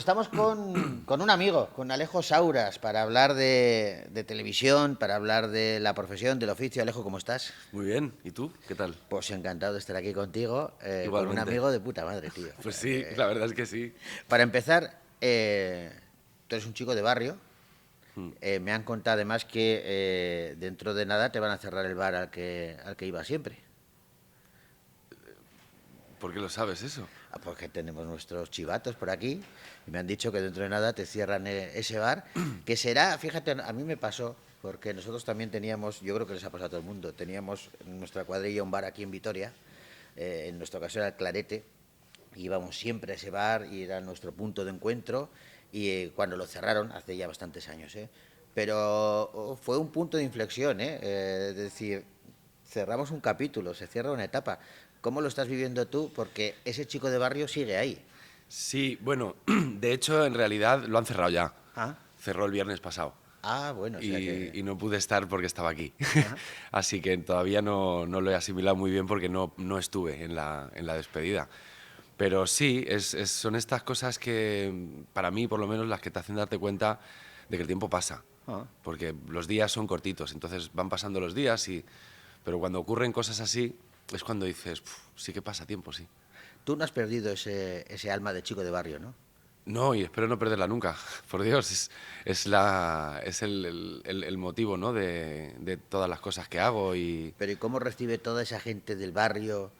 estamos con un amigo, con Alejo Sauras, para hablar de televisión, para hablar de la profesión, del oficio. Alejo, ¿cómo estás? Muy bien, ¿y tú? ¿Qué tal? Pues encantado de estar aquí contigo, con un Igualmente. amigo de puta madre, tío. Pues sí, la verdad es que sí. Para empezar, tú eres un chico de barrio. Mm. Me han contado además que dentro de nada te van a cerrar el bar al que iba siempre. ¿Por qué lo sabes eso? Porque tenemos nuestros chivatos por aquí y me han dicho que dentro de nada te cierran ese bar, que será, fíjate, a mí me pasó, porque nosotros también teníamos, yo creo que les ha pasado a todo el mundo, teníamos en nuestra cuadrilla un bar aquí en Vitoria, en nuestra ocasión era el Clarete, y íbamos siempre a ese bar y era nuestro punto de encuentro, y cuando lo cerraron, hace ya bastantes años, pero fue un punto de inflexión, es decir, cerramos un capítulo, se cierra una etapa. ¿Cómo lo estás viviendo tú? Porque ese chico de barrio sigue ahí. Sí, bueno, de hecho, en realidad lo han cerrado ya. Ah, Cerró el viernes pasado. bueno, o sea que... Y no pude estar porque estaba aquí. Ajá. Así que todavía no lo he asimilado muy bien porque no estuve en la despedida. Pero sí, son estas cosas que, para mí, por lo menos, las que te hacen darte cuenta de que el tiempo pasa. Ah. Porque los días son cortitos, entonces van pasando los días pero cuando ocurren cosas así es cuando dices, sí que pasa tiempo, sí. Tú no has perdido ese alma de chico de barrio, ¿no? No, y espero no perderla nunca, por Dios, es el motivo, ¿no? de todas las cosas que hago y... Pero ¿y cómo recibe toda esa gente del barrio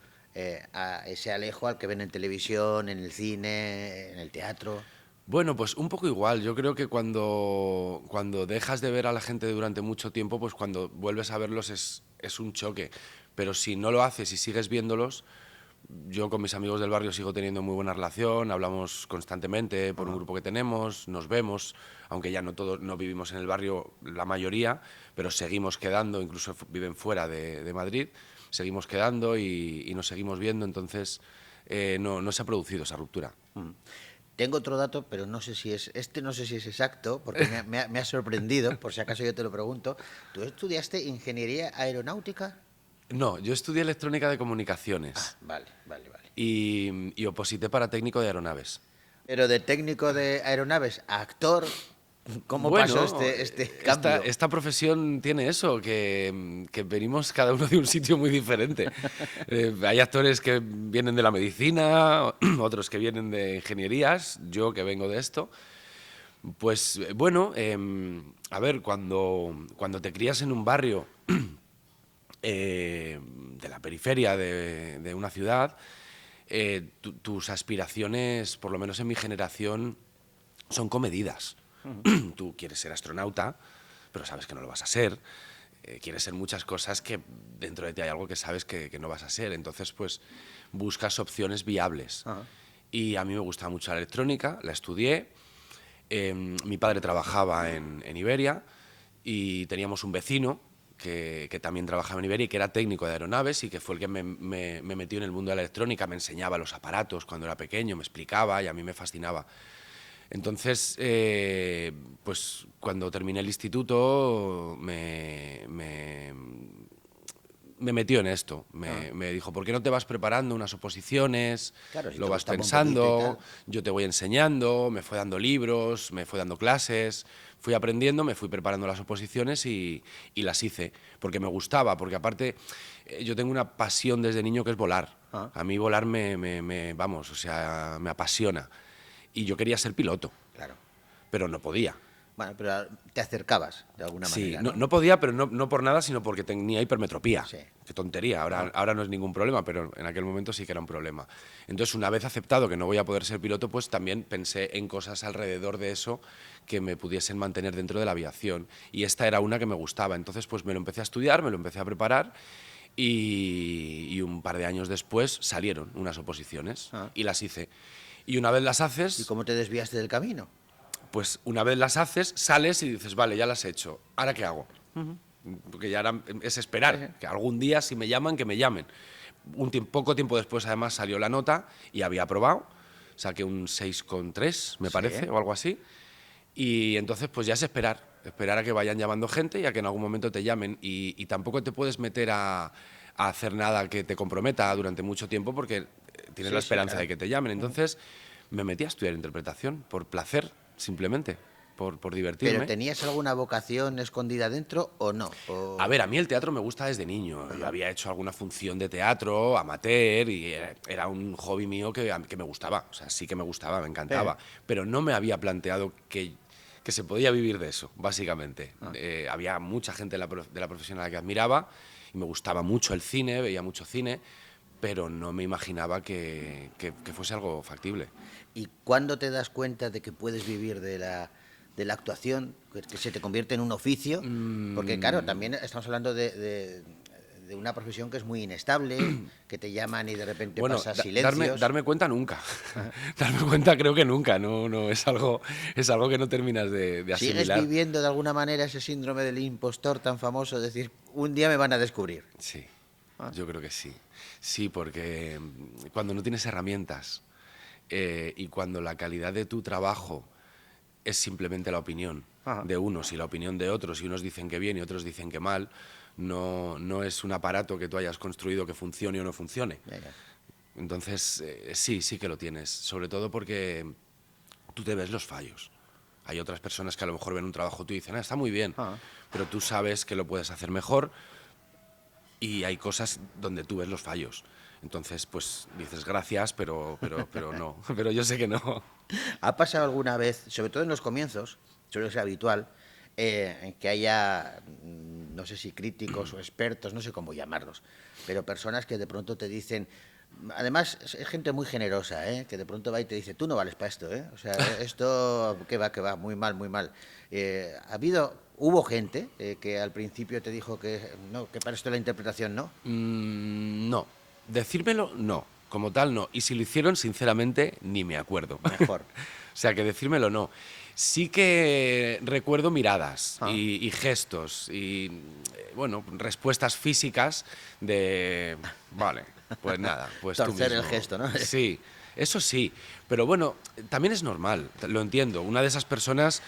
a ese Alejo al que ven en televisión, en el cine, en el teatro? Bueno, pues un poco igual. Yo creo que cuando dejas de ver a la gente durante mucho tiempo, pues cuando vuelves a verlos es un choque. Pero si no lo haces y sigues viéndolos, yo con mis amigos del barrio sigo teniendo muy buena relación, hablamos constantemente por un grupo que tenemos, nos vemos, aunque ya no todos no vivimos en el barrio, la mayoría, pero seguimos quedando, incluso viven fuera de Madrid, seguimos quedando y nos seguimos viendo, entonces no se ha producido esa ruptura. Tengo otro dato, pero no sé si es no sé si es exacto, porque me ha sorprendido, por si acaso yo te lo pregunto. ¿Tú estudiaste ingeniería aeronáutica? No, yo estudié electrónica de comunicaciones Vale, vale, vale. y oposité para técnico de aeronaves. Pero de técnico de aeronaves a actor, ¿cómo pasó Bueno, este esta, cambio? esta profesión tiene eso, que venimos cada uno de un sitio muy diferente. Hay actores que vienen de la medicina, otros que vienen de ingenierías, yo que vengo de esto. Pues bueno, a ver, cuando te crías en un barrio de la periferia de una ciudad, tus aspiraciones, por lo menos en mi generación, son comedidas. Tú quieres ser astronauta, pero sabes que no lo vas a ser. Quieres ser muchas cosas que dentro de ti hay algo que sabes que no vas a ser. Entonces, pues, buscas opciones viables. Ajá. Y a mí me gustaba mucho la electrónica, la estudié. Mi padre trabajaba en Iberia y teníamos un vecino que también trabajaba en Iberia y que era técnico de aeronaves y que fue el que me metió en el mundo de la electrónica, me enseñaba los aparatos cuando era pequeño, me explicaba y a mí me fascinaba. Entonces, pues cuando terminé el instituto me metió en esto. Me dijo, ¿por qué no te vas preparando unas oposiciones? Claro, si te Lo vas gustaba un poquito y pensando, tal. yo te voy enseñando, me fue dando libros, me fue dando clases, fui aprendiendo, me fui preparando las oposiciones y las hice, porque me gustaba, porque aparte yo tengo una pasión desde niño que es volar. Ah. A mí volar vamos, o sea, me apasiona. Y yo quería ser piloto, Claro. pero no podía. Bueno, pero te acercabas de alguna Sí, manera, no, ¿no? no podía, pero no por nada, sino porque tenía hipermetropía. Sí. Qué tontería, ahora no es ningún problema, pero en aquel momento sí que era un problema. Entonces, una vez aceptado que no voy a poder ser piloto, pues también pensé en cosas alrededor de eso que me pudiesen mantener dentro de la aviación. Y esta era una que me gustaba. Entonces, pues me lo empecé a estudiar, me lo empecé a preparar y un par de años después salieron unas oposiciones Ah. y las hice. Y una vez las ¿Y haces, cómo te desviaste del camino? pues una vez las haces, sales y dices, vale, ya las he hecho, ¿ahora qué hago? Porque ya es esperar, que algún día si me llaman, que me llamen. Poco tiempo después además salió la nota y había aprobado, saqué un 6,3 me Sí. parece, o algo así, y entonces pues ya es esperar a que vayan llamando gente y a que en algún momento te llamen y tampoco te puedes meter a hacer nada que te comprometa durante mucho tiempo porque tienes la Sí, sí, esperanza claro. de que te llamen. Entonces me metí a estudiar interpretación por placer, simplemente, por divertirme. ¿Pero tenías alguna vocación escondida dentro o no? A ver, a mí el teatro me gusta desde niño. Yo había hecho alguna función de teatro, amateur, y era un hobby mío que me gustaba. O sea, sí que me gustaba, me encantaba. Pero no me había planteado que se podía vivir de eso, básicamente. Había mucha gente de la profesión a la que admiraba y me gustaba mucho el cine, veía mucho cine, pero no me imaginaba que fuese algo factible. ¿Y cuándo te das cuenta de que puedes vivir de la actuación, que se te convierte en un oficio? Porque claro, también estamos hablando de una profesión que es muy inestable, que te llaman y de repente Bueno, pasas silencios. darme cuenta nunca. Darme cuenta creo que nunca. No, es algo que no terminas de ¿Sigues asimilar. viviendo de alguna manera ese síndrome del impostor tan famoso? Es decir, un día me van a descubrir. Sí, yo creo que sí. Sí, porque cuando no tienes herramientas y cuando la calidad de tu trabajo es simplemente la opinión de unos y la opinión de otros, y unos dicen que bien y otros dicen que mal, no es un aparato que tú hayas construido que funcione o no funcione. Ya. Entonces, sí que lo tienes, sobre todo porque tú te ves los fallos. Hay otras personas que a lo mejor ven un trabajo tuyo y dicen, está muy bien, pero tú sabes que lo puedes hacer mejor, y hay cosas donde tú ves los fallos. Entonces, pues dices gracias, pero no, pero yo sé que no. ¿Ha pasado alguna vez, sobre todo en los comienzos, suele ser habitual, en que haya, no sé si críticos o expertos, no sé cómo llamarlos, pero personas que de pronto te dicen, además es gente muy generosa, que de pronto va y te dice, tú no vales para esto, o sea, esto que va, muy mal, muy mal. Hubo gente que al principio te dijo que no, que para esto la interpretación no. No, decírmelo no, como tal no. Y si lo hicieron, sinceramente, ni me acuerdo. Mejor. O sea, que decírmelo no. Sí que recuerdo miradas y gestos y, bueno, respuestas físicas de, vale, pues nada, pues tú Torcer el mismo. gesto, ¿no? Sí, eso sí. Pero bueno, también es normal, lo entiendo. Una de esas personas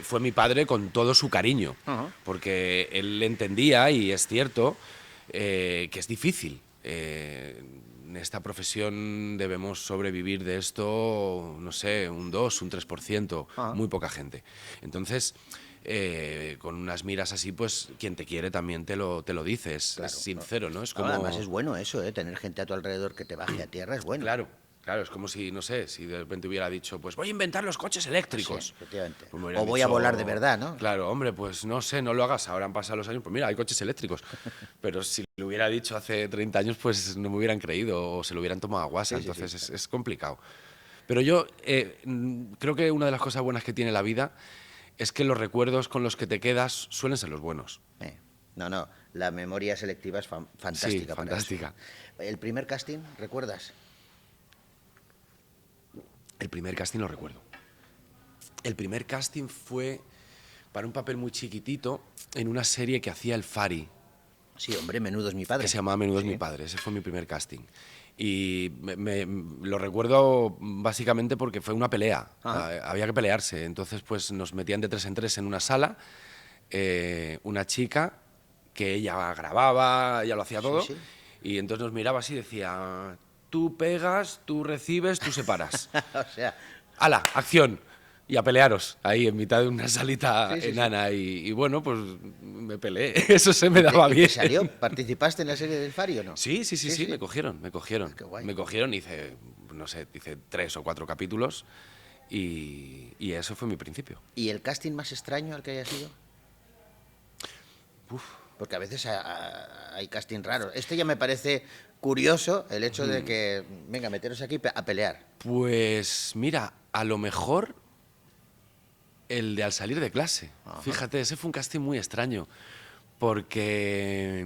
fue mi padre con todo su cariño, porque él entendía, y es cierto, que es difícil. En esta profesión debemos sobrevivir de esto, no sé, un 2, un 3%, muy poca gente. Entonces, con unas miras así, pues quien te quiere también te lo dice, es sincero, ¿no? Es como... Además es bueno eso, tener gente a tu alrededor que te baje a tierra es bueno. Claro, es como si, no sé, si de repente hubiera dicho, pues voy a inventar los coches eléctricos. Sí, efectivamente. Pues me hubieran O voy a dicho, volar de verdad, ¿no? Claro, hombre, pues no sé, no lo hagas, ahora han pasado los años, pues mira, hay coches eléctricos. Pero si lo hubiera dicho hace 30 años, pues no me hubieran creído o se lo hubieran tomado a guasa, Sí, entonces claro. es complicado. Pero yo creo que una de las cosas buenas que tiene la vida es que los recuerdos con los que te quedas suelen ser los buenos. No, la memoria selectiva es fantástica. Sí, para fantástica. eso. ¿El primer casting, recuerdas? El primer casting lo recuerdo. El primer casting fue para un papel muy chiquitito en una serie que hacía el Fari, Sí, hombre, Menudo es mi padre. que se llamaba Menudo es mi padre. Ese fue mi primer casting. Y lo recuerdo básicamente porque fue una pelea. Había que pelearse. Entonces, pues nos metían de 3 en 3 en una sala. Una chica que ella grababa, ella lo hacía todo. Sí. Y entonces nos miraba así y decía, tú pegas, tú recibes, tú separas. O sea, ¡Hala, acción! Y a pelearos, ahí en mitad de una salita Sí. enana. Y bueno, pues me peleé. Eso se me daba ¿y bien. te salió? ¿Participaste en la serie del Fari o no? Sí, me cogieron. Qué guay. Me cogieron, hice, no sé, hice 3 o 4 capítulos y eso fue mi principio. ¿Y el casting más extraño al que haya sido? Porque a veces hay casting raros. Este ya me parece curioso, el hecho de que, venga, meteros aquí a pelear. Pues mira, a lo mejor el de Al salir de clase. Fíjate, ese fue un casting muy extraño, porque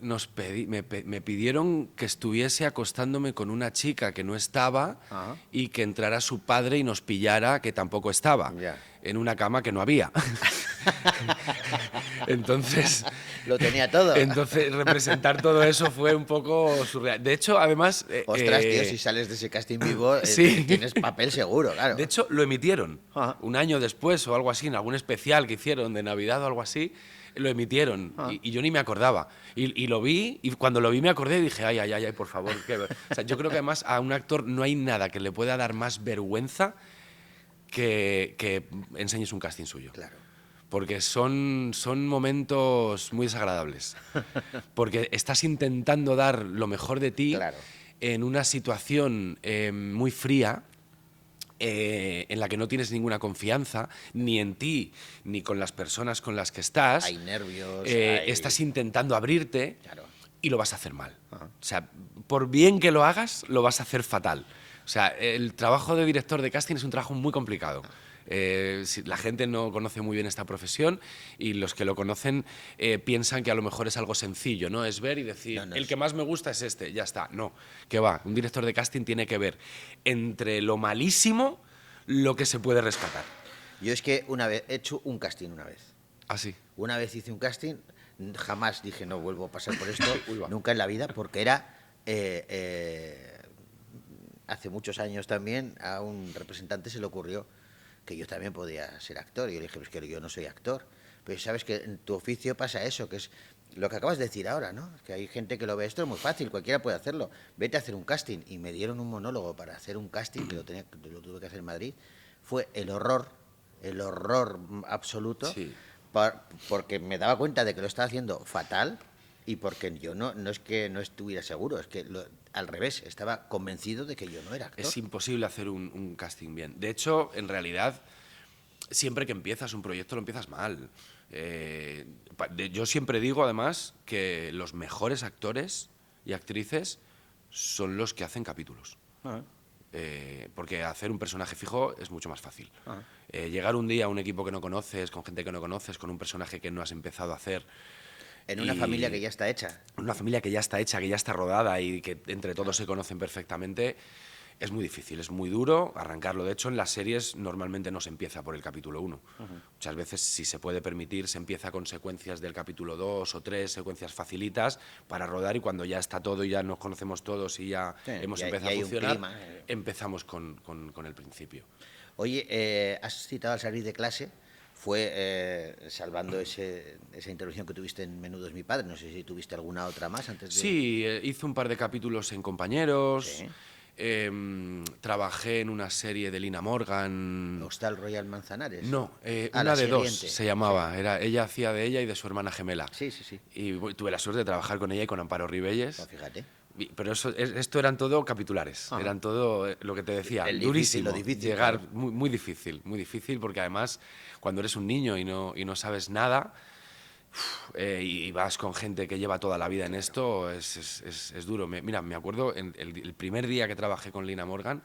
me pidieron que estuviese acostándome con una chica que no estaba y que entrara su padre y nos pillara que tampoco estaba, en una cama que no había. Entonces... Lo tenía todo. Entonces, representar todo eso fue un poco surreal. De hecho, además... Ostras, tío, si sales de ese casting vivo, sí. tienes papel seguro, claro. De hecho, lo emitieron un año después o algo así, en algún especial que hicieron de Navidad o algo así. lo emitieron y yo ni me acordaba. Y lo vi, y cuando lo vi me acordé y dije, ay, ay, ay, ay, por favor. O sea, yo creo que además a un actor no hay nada que le pueda dar más vergüenza que enseñes un casting suyo. Claro. Porque son momentos muy desagradables. Porque estás intentando dar lo mejor de ti Claro. en una situación muy fría, en la que no tienes ninguna confianza, ni en ti, ni con las personas con las que estás. Hay nervios. Estás intentando abrirte Claro. y lo vas a hacer mal. Ajá. O sea, por bien que lo hagas, lo vas a hacer fatal. O sea, el trabajo de director de casting es un trabajo muy complicado. La gente no conoce muy bien esta profesión y los que lo conocen piensan que a lo mejor es algo sencillo, ¿no? Es ver y decir, No, el que más me gusta es este, ya está. No, que va, un director de casting tiene que ver entre lo malísimo lo que se puede rescatar. Yo es que una vez he hecho un casting una vez. Así. Una vez hice un casting, jamás dije no vuelvo a pasar por esto, Uy, va. nunca en la vida, porque era hace muchos años también a un representante se le ocurrió que yo también podía ser actor. Y yo le dije, pues que yo no soy actor. Pero sabes que en tu oficio pasa eso, que es lo que acabas de decir ahora, ¿no? Que hay gente que lo ve, esto es muy fácil, cualquiera puede hacerlo. Vete a hacer un casting. Y me dieron un monólogo para hacer un casting, que lo tuve que hacer en Madrid. Fue el horror absoluto, Sí. porque me daba cuenta de que lo estaba haciendo fatal y porque yo no es que no estuviera seguro, es que al revés, estaba convencido de que yo no era actor. Es imposible hacer un casting bien. De hecho, en realidad, siempre que empiezas un proyecto lo empiezas mal. Yo siempre digo, además, que los mejores actores y actrices son los que hacen capítulos. Ah. Porque hacer un personaje fijo es mucho más fácil. Ah. Llegar un día a un equipo que no conoces, con gente que no conoces, con un personaje que no has empezado a hacer. En una familia que ya está hecha. Una familia que ya está hecha, que ya está rodada y que entre todos se conocen perfectamente, es muy difícil, es muy duro arrancarlo. De hecho, en las series normalmente no se empieza por el capítulo 1. Muchas veces, si se puede permitir, se empieza con secuencias del capítulo 2 o 3, secuencias facilitas para rodar, y cuando ya está todo y ya nos conocemos todos y ya Sí, hemos y empezado hay a un funcionar, clima. empezamos con el principio. Oye, has citado al salir de clase, fue salvando esa intervención que tuviste en Menudo es mi padre, no sé si tuviste alguna otra más antes de... Sí, hice un par de capítulos en Compañeros. Sí. Trabajé en una serie de Lina Morgan. Hostal Royal Manzanares. No, Ah, una la de dos siguiente. se llamaba. Ella hacía de ella y de su hermana gemela. Sí, sí, sí. Y tuve la suerte de trabajar con ella y con Amparo Ribelles. Pues fíjate. Pero esto eran todo capitulares. Ajá. Eran todo lo que te decía, El difícil, durísimo. lo difícil, Llegar, claro. muy difícil, porque además cuando eres un niño y no sabes nada, y vas con gente que lleva toda la vida en esto, es duro. Mira, me acuerdo el primer día que trabajé con Lina Morgan,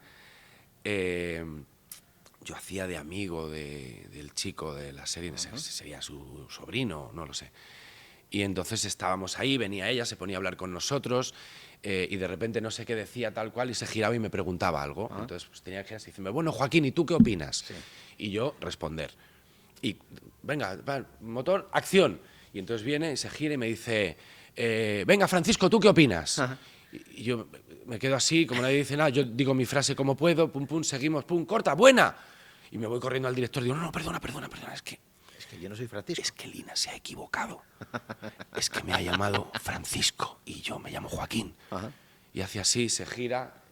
yo hacía de amigo del chico de la serie, sería su sobrino, no lo sé. Y entonces estábamos ahí, venía ella, se ponía a hablar con nosotros, y de repente no sé qué decía tal cual y se giraba y me preguntaba algo. Entonces pues, tenía que girarse y decirme, bueno, Joaquín, ¿y tú qué opinas? Sí. Y yo responder. Y venga, va, motor, acción. Y entonces viene y se gira y me dice, venga, Francisco, ¿tú qué opinas? Ajá. Y yo me quedo así, como nadie dice nada, yo digo mi frase como puedo, pum, pum, seguimos, pum, corta, buena. Y me voy corriendo al director y digo, no, perdona, Es que yo no soy Francisco. es que Lina se ha equivocado. Es que me ha llamado Francisco y yo me llamo Joaquín. Ajá. Y hace así, se gira,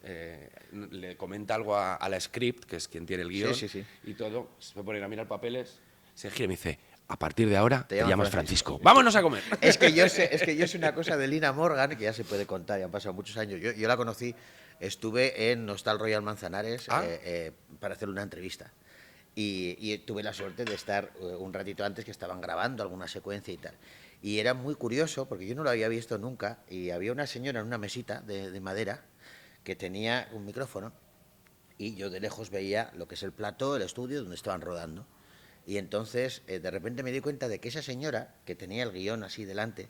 le comenta algo a la script, que es quien tiene el guión, Sí, sí, sí. y todo, se me ponen a mirar papeles, se gira y me dice, a partir de ahora te llamas llamas Francisco. Francisco. ¡Vámonos a comer! Es que yo sé una cosa de Lina Morgan, que ya se puede contar, ya han pasado muchos años. Yo la conocí, estuve en Hostal Royal Manzanares para hacer una entrevista. Y tuve la suerte de estar un ratito antes, que estaban grabando alguna secuencia y tal. Y era muy curioso, porque yo no lo había visto nunca, y había una señora en una mesita de madera que tenía un micrófono, y yo de lejos veía lo que es el plató, el estudio donde estaban rodando. Y entonces de repente me di cuenta de que esa señora, que tenía el guión así delante,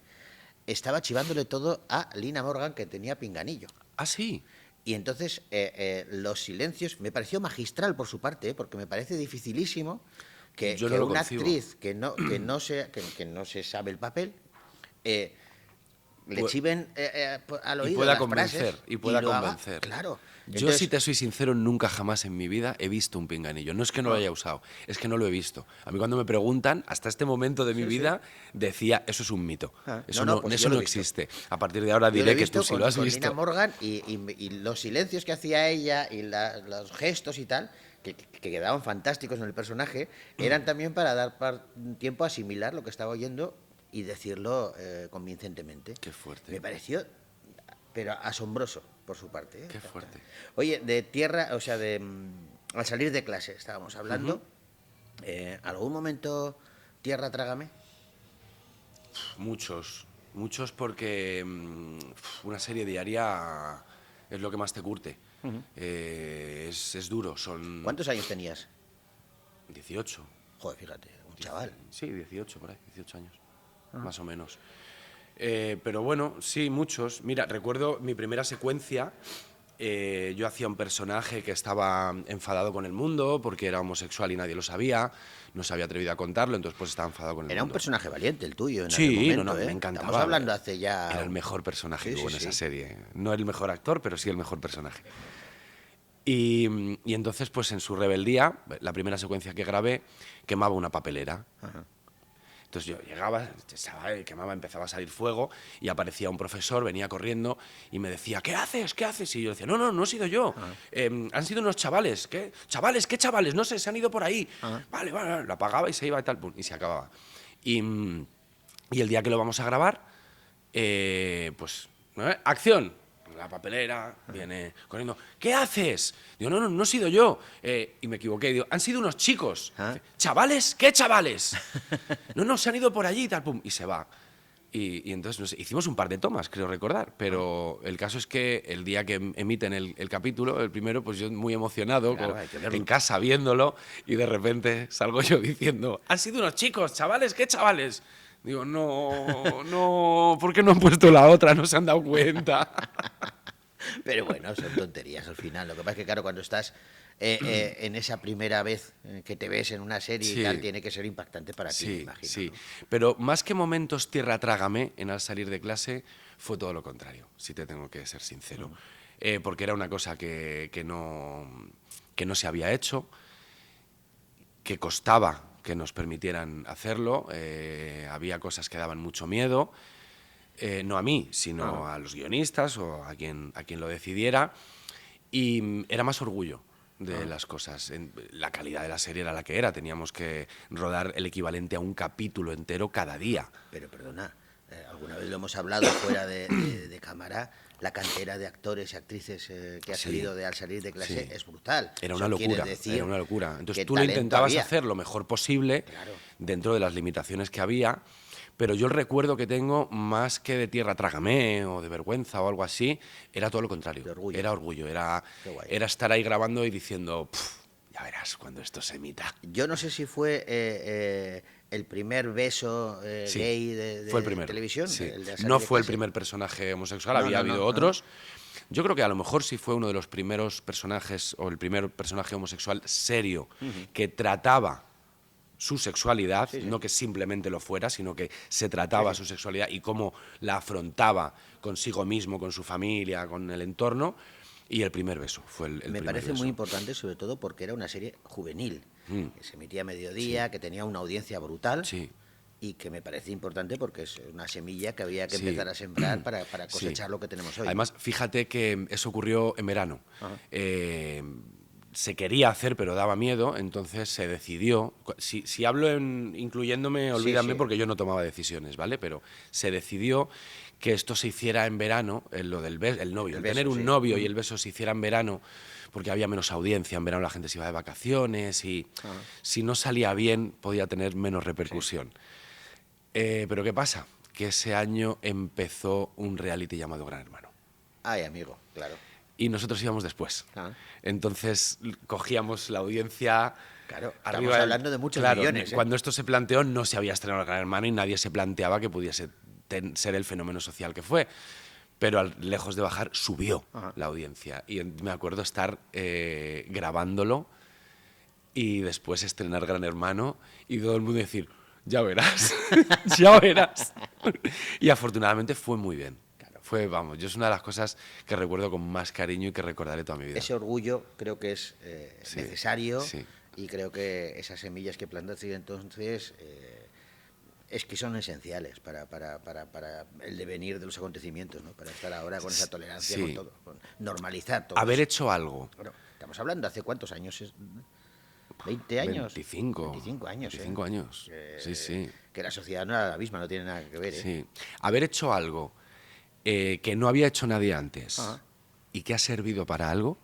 estaba chivándole todo a Lina Morgan, que tenía pinganillo. Ah, sí. Y entonces los silencios, me pareció magistral por su parte, porque me parece dificilísimo que, Yo no que lo una concibo. actriz que no se sabe el papel le chiven al oído pueda las convencer, frases y pueda lo haga, convencer. claro. Yo, Entonces, si te soy sincero, nunca jamás en mi vida he visto un pinganillo. No es que no lo haya usado, es que no lo he visto. A mí cuando me preguntan, hasta este momento de mi vida, decía, eso es un mito. Eso no, pues yo eso lo no he visto. existe. A partir de ahora Yo lo he diré que visto tú sí lo has con visto. Nina Morgan y los silencios que hacía ella y los gestos y tal, que quedaban fantásticos en el personaje, eran también para dar tiempo a asimilar lo que estaba oyendo y decirlo convincentemente. Qué fuerte. Me pareció, pero asombroso por su parte. Qué fuerte. Oye, de tierra, o sea, al salir de clase estábamos hablando. ¿Algún momento tierra trágame? Muchos porque una serie diaria es lo que más te curte. Es duro, son ¿Cuántos años tenías? 18. Joder, fíjate, un chaval. Sí, 18 por ahí, 18 años, más o menos. Pero bueno, sí, muchos. Mira, recuerdo mi primera secuencia. Yo hacía un personaje que estaba enfadado con el mundo porque era homosexual y nadie lo sabía, no se había atrevido a contarlo, entonces pues estaba enfadado con el Era un mundo. personaje valiente el tuyo en aquel Sí, momento, no, ¿eh? me encantaba. Estamos hablando hace ya... Era el mejor personaje Sí, que hubo sí, en esa sí. serie. No el mejor actor, pero sí el mejor personaje. Y entonces, pues en su rebeldía, la primera secuencia que grabé, quemaba una papelera. Entonces yo llegaba, quemaba, empezaba a salir fuego y aparecía un profesor, venía corriendo y me decía, ¿qué haces? ¿Qué haces? Y yo decía, no he sido yo. Han sido unos chavales. ¿Qué? ¿Chavales? ¿Qué chavales? No sé, se han ido por ahí. Vale, lo apagaba y se iba y tal, pum, y se acababa. Y el día que lo vamos a grabar, pues, ¡acción! La papelera viene corriendo. ¿Qué haces? Digo, no he sido yo. Y me equivoqué. Digo, han sido unos chicos. Dice, ¿chavales? ¿Qué chavales? No, se han ido por allí y tal, pum. Y se va. Y entonces no sé, hicimos un par de tomas, creo recordar. Pero el caso es que el día que emiten el capítulo, el primero, pues yo muy emocionado, Claro, hay que verlo. en casa viéndolo, y de repente salgo yo diciendo, han sido unos chicos, chavales, ¿qué chavales? Digo, no, ¿por qué no han puesto la otra? No se han dado cuenta. Pero bueno, son tonterías al final. Lo que pasa es que, claro, cuando estás en esa primera vez que te ves en una serie y Sí. tal, tiene que ser impactante para ti, me Sí, imagino. sí. ¿no? Pero más que momentos tierra trágame en al salir de clase, fue todo lo contrario, si te tengo que ser sincero. Porque era una cosa que no se había hecho, que costaba que nos permitieran hacerlo, había cosas que daban mucho miedo, no a mí, sino a los guionistas o a quien lo decidiera, y era más orgullo de las cosas. La calidad de la serie era la que era, teníamos que rodar el equivalente a un capítulo entero cada día. Pero perdona, alguna vez lo hemos hablado fuera de cámara, la cantera de actores y actrices que ha Sí. salido al salir de clase Sí. es brutal. Era Eso una quiere locura, decir era una locura. Entonces que tú lo talento intentabas había. hacer lo mejor posible Claro. dentro de las limitaciones que había, pero yo el recuerdo que tengo, más que de tierra trágame o de vergüenza o algo así, era todo lo contrario. De orgullo. Era orgullo, Qué guay. era estar ahí grabando y diciendo, ya verás cuando esto se emita. Yo no sé si fue el primer beso Sí, gay de fue el primero. televisión. Sí. El de salir No de fue el clase. primer personaje homosexual, No, había no, no, habido no. otros. Yo creo que a lo mejor sí fue uno de los primeros personajes o el primer personaje homosexual serio que trataba su sexualidad, no que simplemente lo fuera, sino que se trataba su sexualidad y cómo la afrontaba consigo mismo, con su familia, con el entorno. Y el primer beso fue el Me primer parece beso. muy importante, sobre todo porque era una serie juvenil, que se emitía a mediodía, que tenía una audiencia brutal. Sí. Y que me parece importante porque es una semilla que había que Sí. empezar a sembrar para Sí. cosechar lo que tenemos hoy. Además, fíjate que eso ocurrió en verano. Se quería hacer, pero daba miedo, entonces se decidió. Si hablo incluyéndome, olvídame, sí. porque yo no tomaba decisiones, ¿vale? Pero se decidió que esto se hiciera en verano, lo del el novio, el beso, tener un sí. novio y el beso se hiciera en verano, porque había menos audiencia, en verano la gente se iba de vacaciones y si no salía bien podía tener menos repercusión. Pero ¿qué pasa? Que ese año empezó un reality llamado Gran Hermano. Ay, amigo, claro. Y nosotros íbamos después. Ah. Entonces cogíamos la audiencia. Claro, arriba estamos hablando de muchos millones, ¿eh? Cuando esto se planteó no se había estrenado el Gran Hermano y nadie se planteaba que pudiese ser el fenómeno social que fue. Pero lejos de bajar, subió la audiencia. Y me acuerdo estar grabándolo y después estrenar Gran Hermano y todo el mundo decir, Ya verás, ya verás. Y afortunadamente fue muy bien. Fue, vamos, yo es una de las cosas que recuerdo con más cariño y que recordaré toda mi vida. Ese orgullo creo que es Sí, necesario sí. y creo que esas semillas que plantaste entonces es que son esenciales para el devenir de los acontecimientos, ¿no? Para estar ahora con esa tolerancia, Sí. con todo, con normalizar todo Haber eso. hecho algo. Bueno, estamos hablando hace cuántos años, ¿20 años? 25. 25 años, 25 años. Sí, sí. Que la sociedad no era la misma, no tiene nada que ver, ¿eh? Sí. Haber hecho algo que no había hecho nadie antes Ajá. y que ha servido para algo,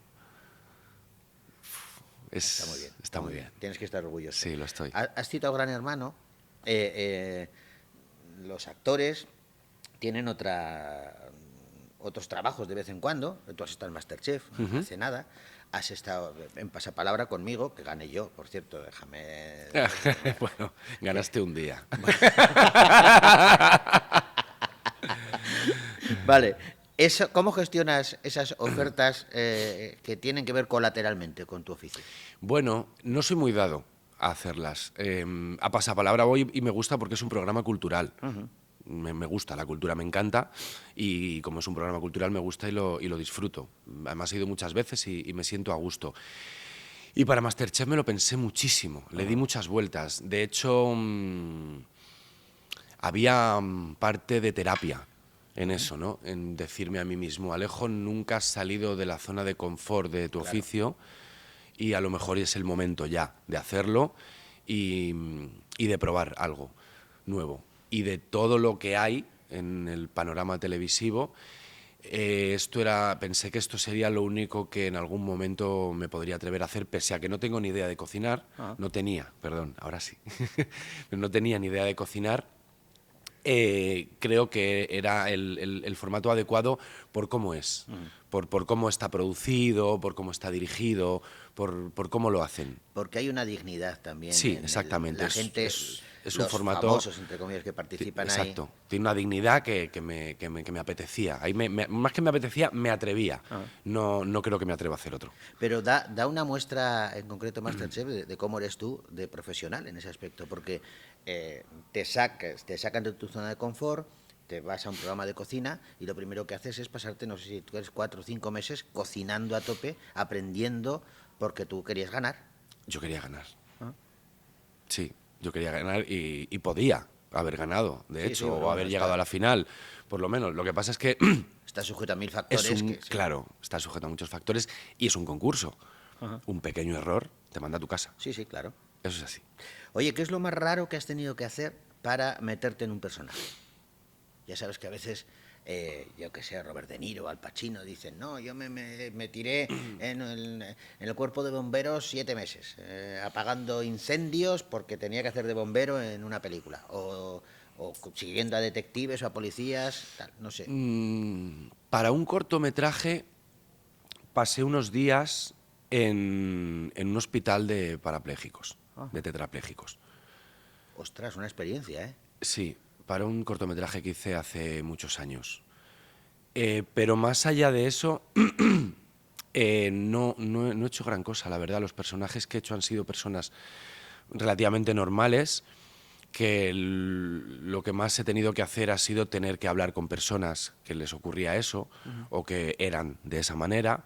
Está muy bien. está muy bien. Tienes que estar orgulloso. Sí, lo estoy. Has citado Gran Hermano. Los actores tienen otros trabajos de vez en cuando. Tú has estado en MasterChef, no hace nada. Has estado en Pasapalabra conmigo, que gané yo, por cierto, déjame... Bueno, ganaste un día. Vale. ¿Cómo gestionas esas ofertas que tienen que ver colateralmente con tu oficio? Bueno, no soy muy dado a hacerlas. A Pasapalabra voy y me gusta porque es un programa cultural. Me gusta, la cultura me encanta y como es un programa cultural me gusta y lo disfruto. Además he ido muchas veces y me siento a gusto. Y para MasterChef me lo pensé muchísimo, le di muchas vueltas. De hecho, había parte de terapia en eso, ¿no? En decirme a mí mismo, Alejo, nunca has salido de la zona de confort de tu oficio y a lo mejor es el momento ya de hacerlo y de probar algo nuevo. Y de todo lo que hay en el panorama televisivo, pensé que esto sería lo único que en algún momento me podría atrever a hacer, pese a que no tengo ni idea de cocinar, ahora sí, no tenía ni idea de cocinar. Creo que era el formato adecuado por cómo es, por cómo está producido, por cómo está dirigido, por cómo lo hacen. Porque hay una dignidad también. Sí, exactamente. La gente, es un los formato... famosos, entre comillas, que participan ahí. Exacto. Tiene una dignidad que me apetecía. Ahí más que me apetecía, me atrevía. No creo que me atreva a hacer otro. Pero da una muestra, en concreto MasterChef, de cómo eres tú de profesional en ese aspecto, porque te sacan de tu zona de confort, te vas a un programa de cocina y lo primero que haces es pasarte, no sé si tú eres 4 o 5 meses cocinando a tope, aprendiendo, porque tú querías ganar. Yo quería ganar. Sí, yo quería ganar y podía haber ganado, de hecho, sí, o haber llegado a la final, por lo menos. Lo que pasa es que Está sujeto a 1000 factores. Claro, está sujeto a muchos factores y es un concurso. Un pequeño error te manda a tu casa. Sí, claro. Eso es así. Oye, ¿qué es lo más raro que has tenido que hacer para meterte en un personaje? Ya sabes que a veces, yo que sé, Robert De Niro o Al Pacino dicen, no, yo me tiré en el cuerpo de bomberos 7 meses, apagando incendios porque tenía que hacer de bombero en una película, o siguiendo a detectives o a policías, tal, no sé. Para un cortometraje pasé unos días en un hospital de parapléjicos, de tetrapléjicos. Ostras, una experiencia, ¿eh? Sí, para un cortometraje que hice hace muchos años. Pero más allá de eso, no he hecho gran cosa, la verdad. Los personajes que he hecho han sido personas relativamente normales, que lo que más he tenido que hacer ha sido tener que hablar con personas que les ocurría eso o que eran de esa manera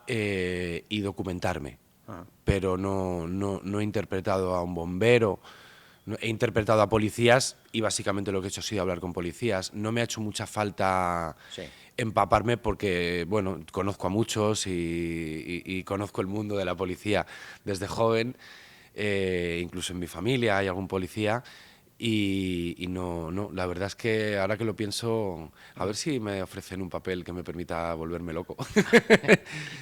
y documentarme. Pero no he interpretado a un bombero. He interpretado a policías y básicamente lo que he hecho ha sido hablar con policías. No me ha hecho mucha falta empaparme porque, bueno, conozco a muchos y conozco el mundo de la policía desde joven. Incluso en mi familia hay algún policía y no, la verdad es que ahora que lo pienso, a ver si me ofrecen un papel que me permita volverme loco.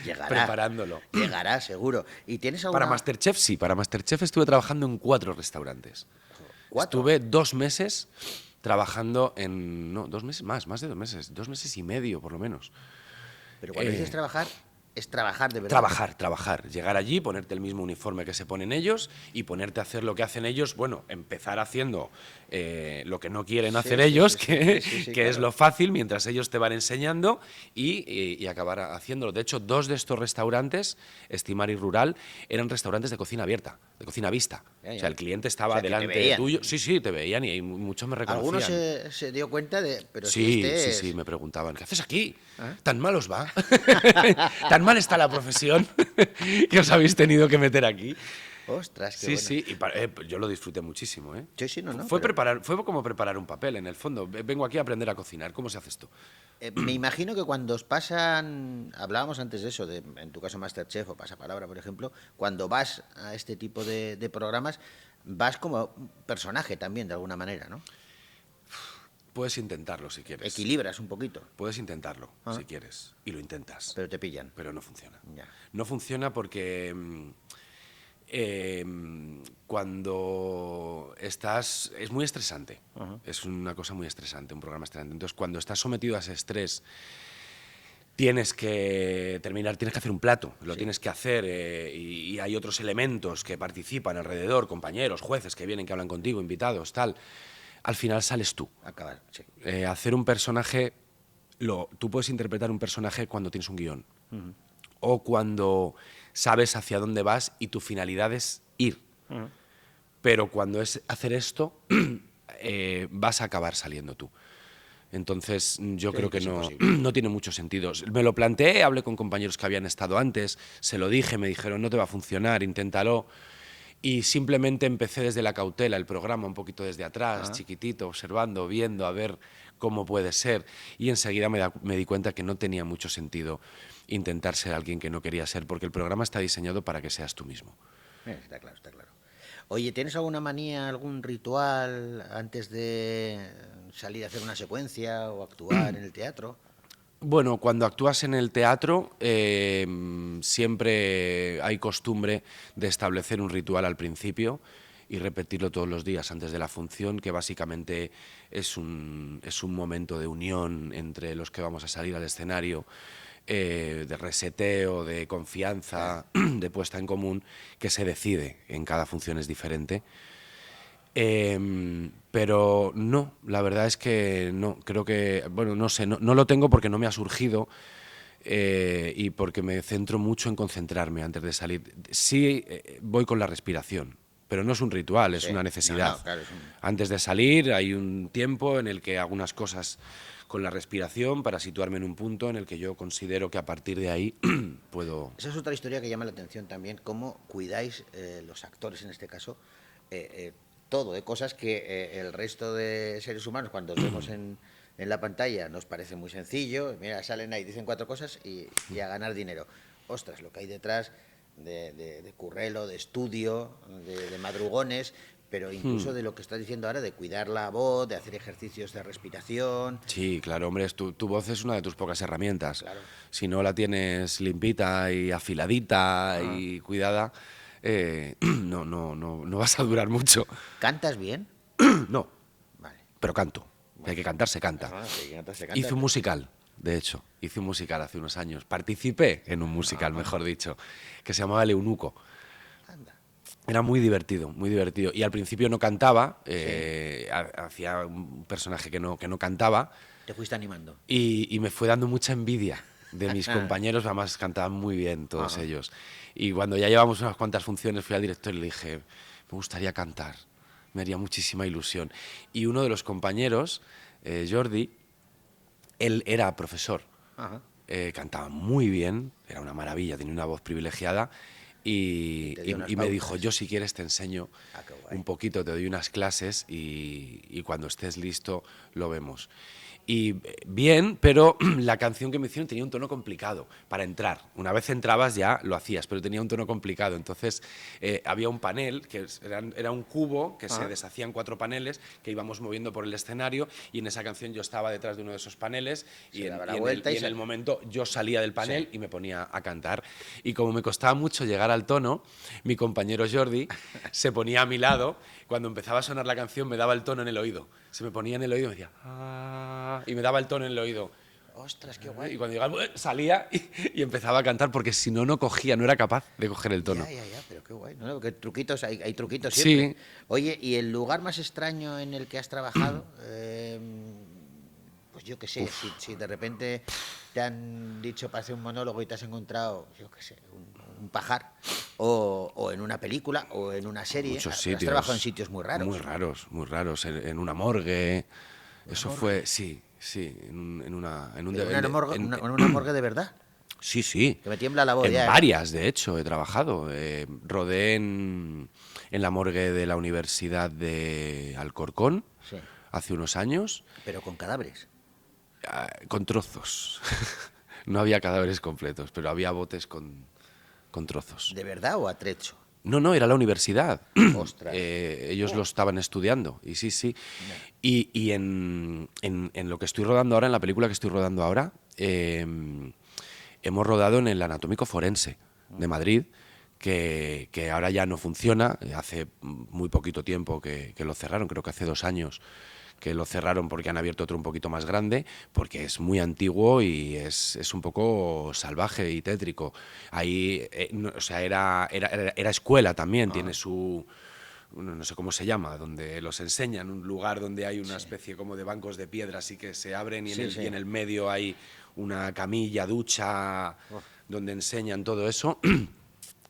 Llegará. Preparándolo. Llegará, seguro. ¿Y tienes alguna... Para MasterChef sí, para MasterChef estuve trabajando en 4 restaurantes. 4. Estuve 2 meses trabajando en... No, 2 meses más de 2 meses. 2 meses y medio, por lo menos. Pero cuando dices trabajar, Es trabajar de verdad. Trabajar. Llegar allí, ponerte el mismo uniforme que se ponen ellos y ponerte a hacer lo que hacen ellos. Bueno, empezar haciendo lo que no quieren hacer ellos, que claro. es lo fácil, mientras ellos te van enseñando y acabar haciéndolo. De hecho, 2 de estos restaurantes, Estimar y Rural, eran restaurantes de cocina abierta, de cocina vista. Ya. O sea, el cliente estaba O sea, que te delante veían. tuyo. Sí, te veían y muchos me reconocían. Algunos se dio cuenta de... Pero Sí, me preguntaban, ¿qué haces aquí? ¿Tan mal os va? ¿Tan mal está la profesión que os habéis tenido que meter aquí? Ostras, qué Sí, bueno. sí, y yo lo disfruté muchísimo, ¿eh? Sí, no, Fue pero- fue como preparar un papel, en el fondo. Vengo aquí a aprender a cocinar. ¿Cómo se hace esto? Me imagino que cuando os pasan, hablábamos antes de eso, en tu caso Masterchef o Pasapalabra, por ejemplo, cuando vas a este tipo de programas, vas como un personaje también, de alguna manera, ¿no? Puedes intentarlo si quieres. Equilibras un poquito, Puedes intentarlo Ah. si quieres. Y lo intentas. pero te pillan. Pero no funciona. Ya. No funciona porque cuando estás... Es muy estresante. Es una cosa muy estresante, un programa estresante. Entonces, cuando estás sometido a ese estrés, tienes que terminar, tienes que hacer un plato, lo tienes que hacer y hay otros elementos que participan alrededor, compañeros, jueces que vienen, que hablan contigo, invitados, tal. Al final sales tú. Acabar, sí. Hacer un personaje, tú puedes interpretar un personaje cuando tienes un guión o cuando sabes hacia dónde vas y tu finalidad es ir. Pero cuando es hacer esto, vas a acabar saliendo tú. Entonces yo Sí, creo que es no, imposible. no tiene mucho sentido. Me lo planteé, hablé con compañeros que habían estado antes, se lo dije, me dijeron no te va a funcionar, inténtalo. Y simplemente empecé desde la cautela el programa, un poquito desde atrás, chiquitito, observando, viendo, a ver cómo puede ser. Y enseguida me di cuenta que no tenía mucho sentido intentar ser alguien que no quería ser, porque el programa está diseñado para que seas tú mismo. Está claro, está claro. Oye, ¿tienes alguna manía, algún ritual antes de salir a hacer una secuencia o actuar en el teatro? Bueno, cuando actúas en el teatro siempre hay costumbre de establecer un ritual al principio y repetirlo todos los días antes de la función, que básicamente es un momento de unión entre los que vamos a salir al escenario, de reseteo, de confianza, de puesta en común, que se decide en cada función es diferente. Pero no, la verdad es que no, creo que, bueno, no sé, no lo tengo porque no me ha surgido y porque me centro mucho en concentrarme antes de salir. Sí, voy con la respiración, pero no es un ritual, es Sí. una necesidad. No, claro, es un- Antes de salir hay un tiempo en el que hago unas cosas con la respiración para situarme en un punto en el que yo considero que a partir de ahí puedo... Esa es otra historia que llama la atención también, cómo cuidáis los actores en este caso, todo, de cosas que el resto de seres humanos cuando os vemos en la pantalla nos parece muy sencillo, mira, salen ahí, dicen 4 cosas y a ganar dinero. Ostras, lo que hay detrás de currelo, de estudio, de madrugones, pero incluso de lo que estás diciendo ahora, de cuidar la voz, de hacer ejercicios de respiración. Sí, claro, hombre, tu voz es una de tus pocas herramientas. Claro. Si no la tienes limpita y afiladita y cuidada, no vas a durar mucho. ¿Cantas bien? No, Vale. pero canto. Si hay que cantar, se canta. Ah, sí, cantas, se canta. Hice un musical, de hecho. Hice un musical hace unos años. Participé en un musical, mejor dicho, que se llamaba El Eunuco. Anda. Era muy divertido, muy divertido. Y al principio no cantaba, hacía un personaje que no cantaba. Te fuiste animando. Y me fue dando mucha envidia de mis compañeros, además cantaban muy bien todos ellos. Y cuando ya llevamos unas cuantas funciones fui al director y le dije, me gustaría cantar, me haría muchísima ilusión. Y uno de los compañeros, Jordi, él era profesor, Ajá. cantaba muy bien, era una maravilla, tenía una voz privilegiada y Te dio unas me pautas. dijo, yo si quieres te enseño Ah, qué guay. un poquito, te doy unas clases y cuando estés listo lo vemos. Y bien, pero la canción que me hicieron tenía un tono complicado para entrar. Una vez entrabas ya lo hacías, pero tenía un tono complicado. Entonces había un panel, que era un cubo, que se deshacían 4 paneles, que íbamos moviendo por el escenario, y en esa canción yo estaba detrás de uno de esos paneles, Se y daba la vuelta y en se- el momento yo salía del panel Sí. y me ponía a cantar. Y como me costaba mucho llegar al tono, mi compañero Jordi se ponía a mi lado. Cuando empezaba a sonar la canción me daba el tono en el oído. Se me ponía en el oído y me decía, "Ah", y me daba el tono en el oído. Ostras, qué Y guay. cuando llegaba, salía y empezaba a cantar, porque si no, no cogía, no era capaz de coger el tono. Ya, pero qué guay. No, porque truquitos, hay truquitos siempre. Sí, Oye, ¿y el lugar más extraño en el que has trabajado? Pues yo qué sé, si de repente te han dicho para hacer un monólogo y te has encontrado, yo qué sé, un pajar, o en una película, o en una serie. muchos Has trabajado en sitios. sitios muy raros. Muy raros, muy raros. En una morgue. Una Eso morgue. fue, sí, sí, en una... En un Pero de- una morgue de verdad. sí, sí. Que me tiembla la voz En ya, ¿eh? varias, de hecho, he trabajado. Rodé en la morgue de la Universidad de Alcorcón Sí. hace unos años, Pero con cadáveres. con trozos. No había cadáveres completos, pero había botes con trozos. ¿De verdad o atrecho? No, no, era la universidad. Ostras. Ellos lo estaban estudiando, y sí, sí. Y en lo que estoy rodando ahora, en la película que estoy rodando ahora, hemos rodado en el Anatómico Forense de Madrid, que ahora ya no funciona. Hace muy poquito tiempo que lo cerraron, creo que hace 2 años que lo cerraron, porque han abierto otro un poquito más grande, porque es muy antiguo y es un poco salvaje y tétrico. Ahí, o sea, era escuela también, tiene su... No sé cómo se llama, donde los enseñan, un lugar donde hay una especie como de bancos de piedra, así que se abren, Sí, sí. y en el medio hay una camilla, ducha, donde enseñan todo eso.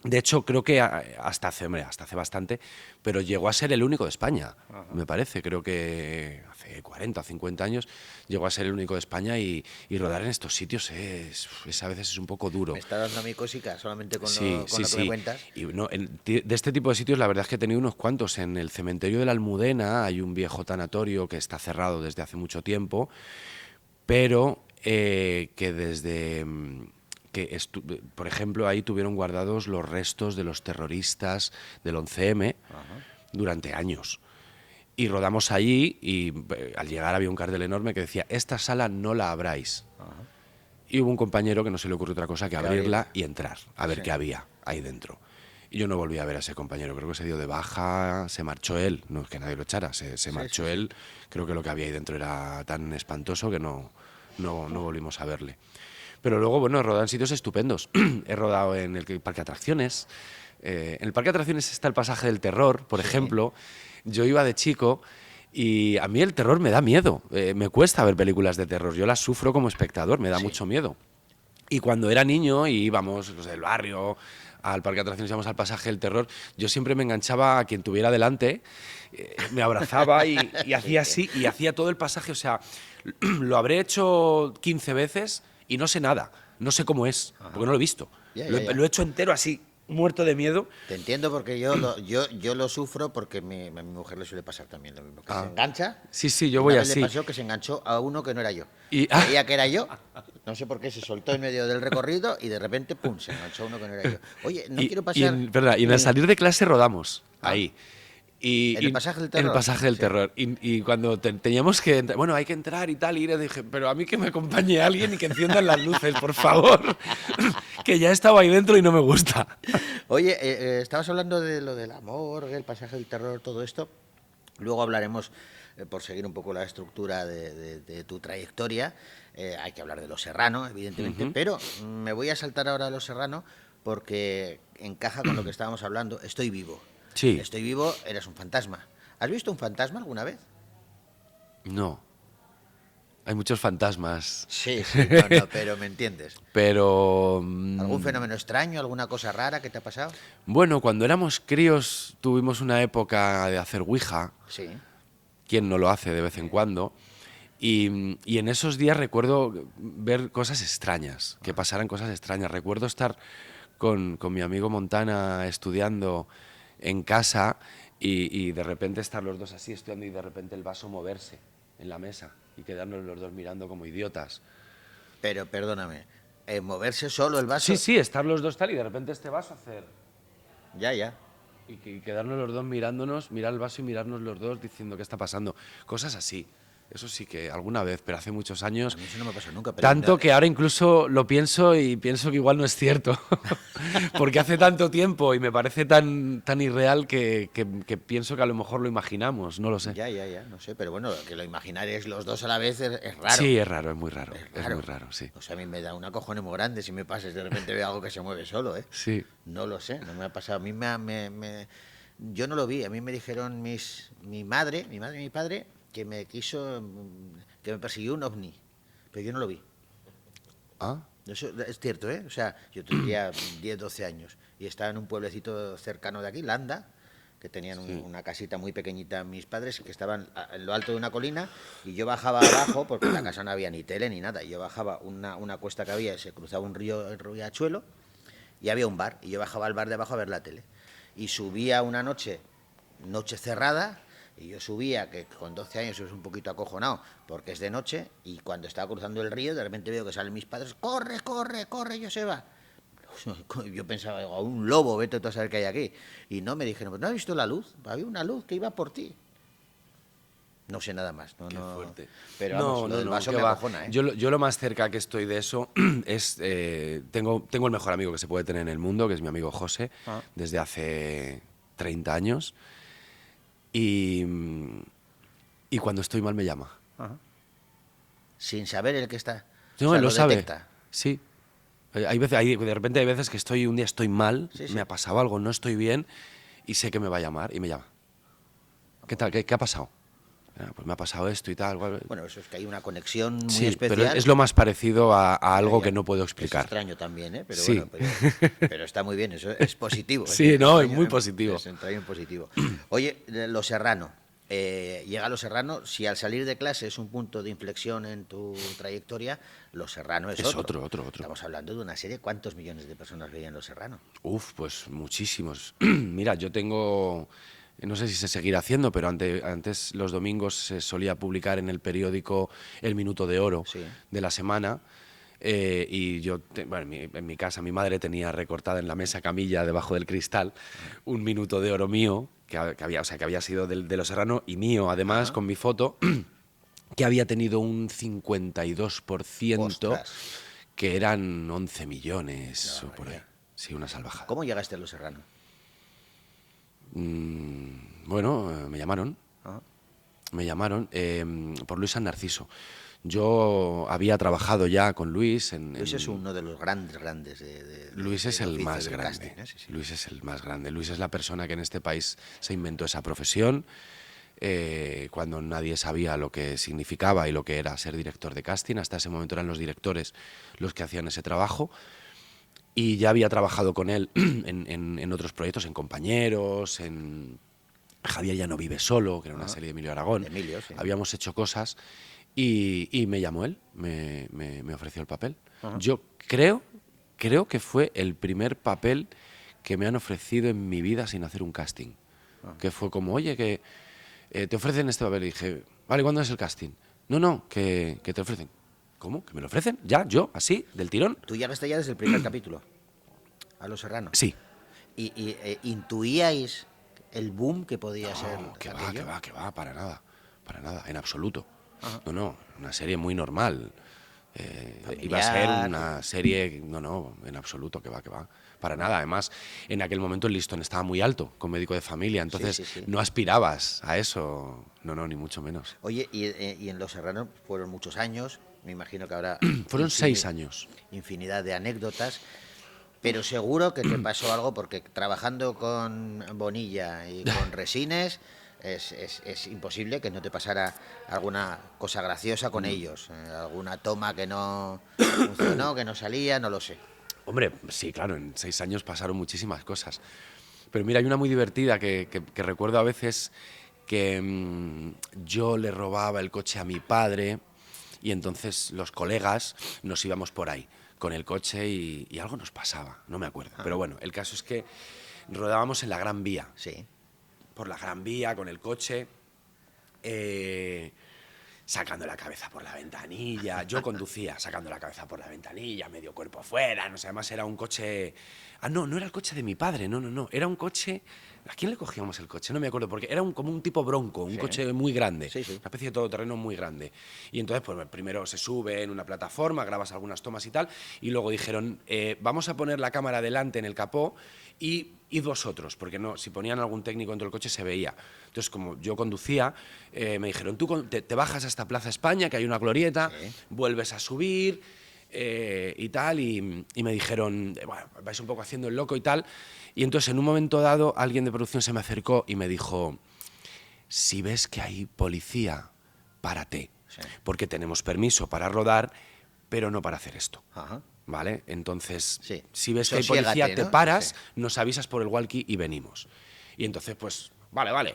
De hecho, creo que hasta hace bastante, pero llegó a ser el único de España, me parece. Creo que hace 40 o 50 años llegó a ser el único de España, y rodar en estos sitios a veces es un poco duro. Me está dando a mí cosica solamente con Sí, con sí, lo que me sí. cuentas. Y no, de este tipo de sitios, la verdad es que he tenido unos cuantos. En el cementerio de la Almudena hay un viejo tanatorio que está cerrado desde hace mucho tiempo, pero que desde... por ejemplo, ahí tuvieron guardados los restos de los terroristas del 11M durante años. Y rodamos allí, y al llegar había un cartel enorme que decía: esta sala no la abráis. Y hubo un compañero que no se le ocurrió otra cosa que abrirla y entrar, a ver Sí. qué había ahí dentro. Y yo no volví a ver a ese compañero, creo que se dio de baja, se marchó él, no es que nadie lo echara, se marchó sí. él. Creo que lo que había ahí dentro era tan espantoso que no volvimos a verle. Pero luego, bueno, he rodado en sitios estupendos. He rodado en el parque de atracciones. En el parque de atracciones está el pasaje del terror, por ejemplo. Yo iba de chico y a mí el terror me da miedo. Me cuesta ver películas de terror. Yo las sufro como espectador, me da mucho miedo. Y cuando era niño y íbamos pues, del barrio al parque de atracciones, íbamos al pasaje del terror, yo siempre me enganchaba a quien tuviera delante, me abrazaba y hacía así, y hacía todo el pasaje. O sea, lo habré hecho 15 veces y no sé nada, no sé cómo es, porque no lo he visto. Ya, Lo, ya, ya. lo he hecho entero así, muerto de miedo. Te entiendo porque yo lo sufro porque a mi mujer le suele pasar también lo mismo. Que se engancha. Sí, sí, yo Y voy una vez así. le pasó que se enganchó a uno que no era yo. Y- Creía que era yo. No sé por qué se soltó en medio del recorrido y de repente, pum, se enganchó a uno que no era yo. Oye, no quiero pasar. Verdad, y en el salir de clase rodamos ahí. ¿En el pasaje del terror? En el pasaje del Sí. terror. Y cuando teníamos que entrar, bueno, hay que entrar y tal, y le dije, pero a mí que me acompañe alguien y que enciendan las luces, por favor, que ya estaba ahí dentro y no me gusta. Oye, estabas hablando de lo del amor, el pasaje del terror, todo esto. Luego hablaremos, por seguir un poco la estructura de tu trayectoria, hay que hablar de Los Serrano, evidentemente, pero me voy a saltar ahora a Los Serrano porque encaja con lo que estábamos hablando. Estoy vivo. Sí. Estoy vivo, eres un fantasma. ¿Has visto un fantasma alguna vez? No. Hay muchos fantasmas, Sí, no, pero me entiendes. pero... ¿Algún fenómeno extraño, alguna cosa rara que te ha pasado? Bueno, cuando éramos críos tuvimos una época de hacer Ouija. Sí. ¿Quién no lo hace de vez en cuando? Y en esos días recuerdo ver cosas extrañas, que pasaran cosas extrañas. Recuerdo estar con mi amigo Montana estudiando en casa, y de repente estar los dos así estudiando, y de repente el vaso moverse en la mesa y quedarnos los dos mirando como idiotas. Pero perdóname, moverse solo el vaso. Sí, sí, estar los dos tal, y de repente este vaso hacer... Ya. Y quedarnos los dos mirándonos, mirar el vaso y mirarnos los dos diciendo qué está pasando. Cosas así. Eso sí que alguna vez, pero hace muchos A años. mí eso no me pasó nunca. Pero Tanto que ahora incluso lo pienso y pienso que igual no es cierto. Porque hace tanto tiempo y me parece tan irreal que pienso que a lo mejor lo imaginamos, no lo sé. Ya, no sé, pero bueno, que lo imaginaréis los dos a la vez es raro. Sí, es raro, es muy raro. Es Es raro. muy raro, sí. O sea, a mí me da una cojones muy grande si me pasa y de repente veo algo que se mueve solo, ¿eh? Sí. No lo sé, no me ha pasado. A mí yo no lo vi. A mí me dijeron mi madre y mi padre que me que me persiguió un ovni, pero yo no lo vi. Ah, Eso es cierto, ¿eh? O sea, yo tendría 10, 12 años y estaba en un pueblecito cercano de aquí, Landa, que tenían sí. una casita muy pequeñita mis padres, que estaban en lo alto de una colina, y yo bajaba abajo, porque en la casa no había ni tele ni nada, y yo bajaba una cuesta que había, y se cruzaba un río, el riachuelo, y había un bar, y yo bajaba al bar de abajo a ver la tele. Y subía una noche cerrada, y yo subía, que con 12 años es un poquito acojonado, porque es de noche, y cuando estaba cruzando el río, de repente veo que salen mis padres, corre, corre, corre, Joseba. Yo pensaba, digo, un lobo, vete tú a saber qué hay aquí. Y no, me dijeron, pues no has visto la luz, había una luz que iba por ti. No sé nada más, no, qué no. fuerte. Pero vamos, lo del vaso qué me va. acojona, ¿eh? Yo lo más cerca que estoy de eso es... tengo el mejor amigo que se puede tener en el mundo, que es mi amigo José, Ah. desde hace 30 años. Y, y cuando estoy mal me llama. Ajá. Sin saber el que está. No, O sea, él lo lo sabe. detecta. Sí. Hay veces, de repente hay veces que un día estoy mal, Sí, sí. me ha pasado algo, no estoy bien, y sé que me va a llamar, y me llama. ¿Qué tal? ¿Qué ha pasado? "Ah, pues me ha pasado esto y tal. Bueno, eso es que hay una conexión muy Sí, especial. pero es lo más parecido a Ya, algo ya. que no puedo Es explicar. extraño también, ¿eh? Pero Sí. bueno, pero está muy bien, eso es positivo. Sí, no, es Entraña- muy positivo. entraña en positivo. Oye, Los Serrano. Llega Los Serrano, si al salir de clase es un punto de inflexión en tu trayectoria, Los Serrano es Es otro. otro. Estamos hablando de una serie, ¿cuántos millones de personas veían Los Serrano? Uf, pues muchísimos. Mira, yo tengo, no sé si se seguirá haciendo, pero antes los domingos se solía publicar en el periódico El Minuto de Oro Sí. de la semana. Y yo, bueno, en mi casa, mi madre tenía recortada en la mesa camilla, debajo del cristal, un minuto de oro mío, que había, o sea, que había sido de Los Serrano y mío, además, Ajá. con mi foto, que había tenido un 52%, Ostras. que eran 11 millones No, o por ahí. ya. Sí, una salvajada. ¿Cómo llegaste a Los Serrano? Bueno, me llamaron. Ajá. Me llamaron por Luis San Narciso. Yo había trabajado ya con Luis Luis es uno de los grandes de Luis es del el oficio más del grande. casting, ¿eh? Sí, sí. Luis es el más grande. Luis es la persona que en este país se inventó esa profesión cuando nadie sabía lo que significaba y lo que era ser director de casting. Hasta ese momento eran los directores los que hacían ese trabajo. Y ya había trabajado con él en otros proyectos, en Compañeros, en Javier ya no vive solo, que era una serie de Emilio Aragón. De Emilio, sí. Habíamos hecho cosas y me llamó él, me ofreció el papel. Yo creo que fue el primer papel que me han ofrecido en mi vida sin hacer un casting. Que fue como, oye, que te ofrecen este papel. Y dije, vale, ¿cuándo es el casting? No, que te ofrecen. ¿Cómo? ¿Que me lo ofrecen? ¿Ya? ¿Yo? ¿Así? ¿Del tirón? Tú llegaste ya desde el primer capítulo a Los Serrano. Sí. Y intuíais el boom que podía ser Que aquello. va, para nada, en absoluto. No, una serie muy normal. Iba a ser Familiar. una serie, en absoluto, que va, para nada. Además, en aquel momento el listón estaba muy alto con Médico de Familia, entonces sí. no aspirabas a eso, no, ni mucho menos. Oye, y en Los Serrano fueron muchos años, me imagino que habrá Fueron 6 años. infinidad de anécdotas, pero seguro que te pasó algo porque trabajando con Bonilla y con Resines es imposible que no te pasara alguna cosa graciosa con ellos, alguna toma que no funcionó, que no salía, no lo sé. Hombre, sí, claro, en 6 años pasaron muchísimas cosas. Pero mira, hay una muy divertida que recuerdo a veces que yo le robaba el coche a mi padre y entonces los colegas nos íbamos por ahí con el coche y algo nos pasaba, no me acuerdo. Pero bueno, el caso es que rodábamos en la Gran Vía, Sí. por la Gran Vía con el coche, sacando la cabeza por la ventanilla. Yo conducía sacando la cabeza por la ventanilla, medio cuerpo fuera, no sé, además era un coche... Ah, no era el coche de mi padre, no, era un coche ¿A quién le cogíamos el coche? No me acuerdo, porque era como un tipo Bronco, un coche muy grande, Sí, sí. una especie de todoterreno muy grande. Y entonces, pues primero se sube en una plataforma, grabas algunas tomas y tal, y luego dijeron, vamos a poner la cámara delante en el capó y id vosotros, porque no, si ponían algún técnico dentro del coche se veía. Entonces, como yo conducía, me dijeron, tú te bajas hasta Plaza España, que hay una glorieta, Sí. vuelves a subir y tal, y me dijeron, bueno, vais un poco haciendo el loco y tal. Y entonces, en un momento dado, alguien de producción se me acercó y me dijo, si ves que hay policía, párate, Sí. porque tenemos permiso para rodar, pero no para hacer esto. Ajá. ¿Vale? Entonces, Sí. si ves que hay Sosiégate, policía, te ¿no? paras, Sí. nos avisas por el walkie y venimos. Y entonces, pues, vale.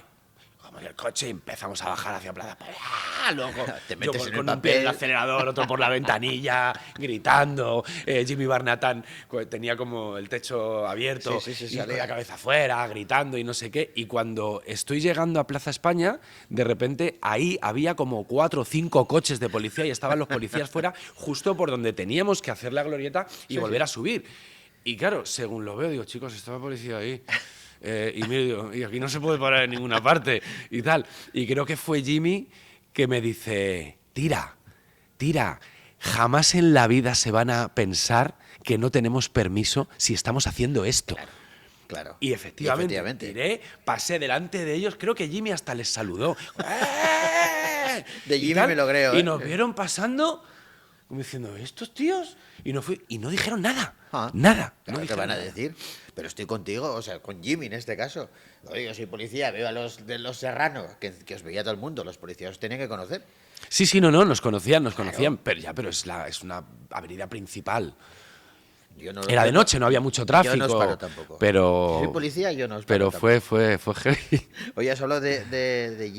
Cogemos el coche y empezamos a bajar hacia Plaza. ¡Ah! Luego, Te yo metes en el con un pie en el papel. acelerador, otro por la ventanilla, gritando. Jimmy Barnatán tenía como el techo abierto Sí, y con salía. la cabeza afuera, gritando y no sé qué. Y cuando estoy llegando a Plaza España, de repente ahí había como 4 o 5 coches de policía y estaban los policías fuera, justo por donde teníamos que hacer la glorieta y volver a subir. Y claro, según lo veo, digo, chicos, estaba policía ahí. Y miro, digo, y aquí no se puede parar en ninguna parte y tal. Y creo que fue Jimmy que me dice, tira, jamás en la vida se van a pensar que no tenemos permiso si estamos haciendo esto. Claro. Y efectivamente, tiré, pasé delante de ellos, creo que Jimmy hasta les saludó. ¡Eh! De Y Jimmy tal, me lo creo, Y nos vieron pasando, como diciendo, ¿estos tíos? Y no dijeron nada. Nada. Claro, No ¿qué van a dijeron nada. decir? Pero estoy contigo, o sea, con Jimmy en este caso. Oye, yo soy policía, veo a los de los Serrano, que os veía todo el mundo, los policías os tenían que conocer. Sí, no, nos conocían, pero es una avenida principal. Yo no, Era yo de noche, no había mucho tráfico. Yo no os paro tampoco. Pero, Si soy policía, yo no os paro pero tampoco. fue heavy. Oye, has hablado de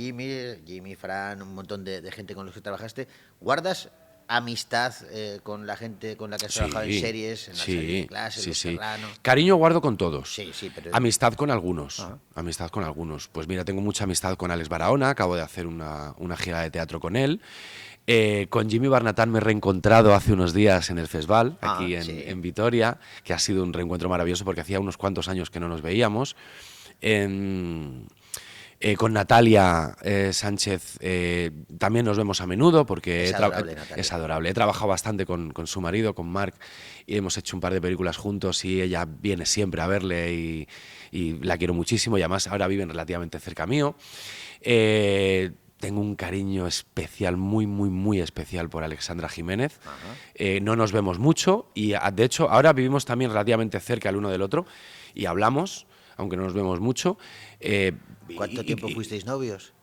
Jimmy, Fran, un montón de gente con los que trabajaste. ¿Guardas amistad con la gente con la que has trabajado en series, en la serie de clase, Los Serrano? Cariño guardo con todos. Sí, pero... Amistad con algunos. Amistad con algunos. Pues mira, tengo mucha amistad con Alex Barahona, acabo de hacer una gira de teatro con él. Con Jimmy Barnatán me he reencontrado hace unos días en el festival, aquí en Vitoria, que ha sido un reencuentro maravilloso porque hacía unos cuantos años que no nos veíamos. Con Natalia Sánchez también nos vemos a menudo porque es adorable. He trabajado bastante con su marido, con Marc, y hemos hecho un par de películas juntos y ella viene siempre a verle y la quiero muchísimo y además ahora viven relativamente cerca mío. Tengo un cariño especial, muy especial por Alexandra Jiménez. No nos vemos mucho y de hecho ahora vivimos también relativamente cerca el uno del otro y hablamos, aunque no nos vemos mucho. ¿Cuánto tiempo fuisteis novios?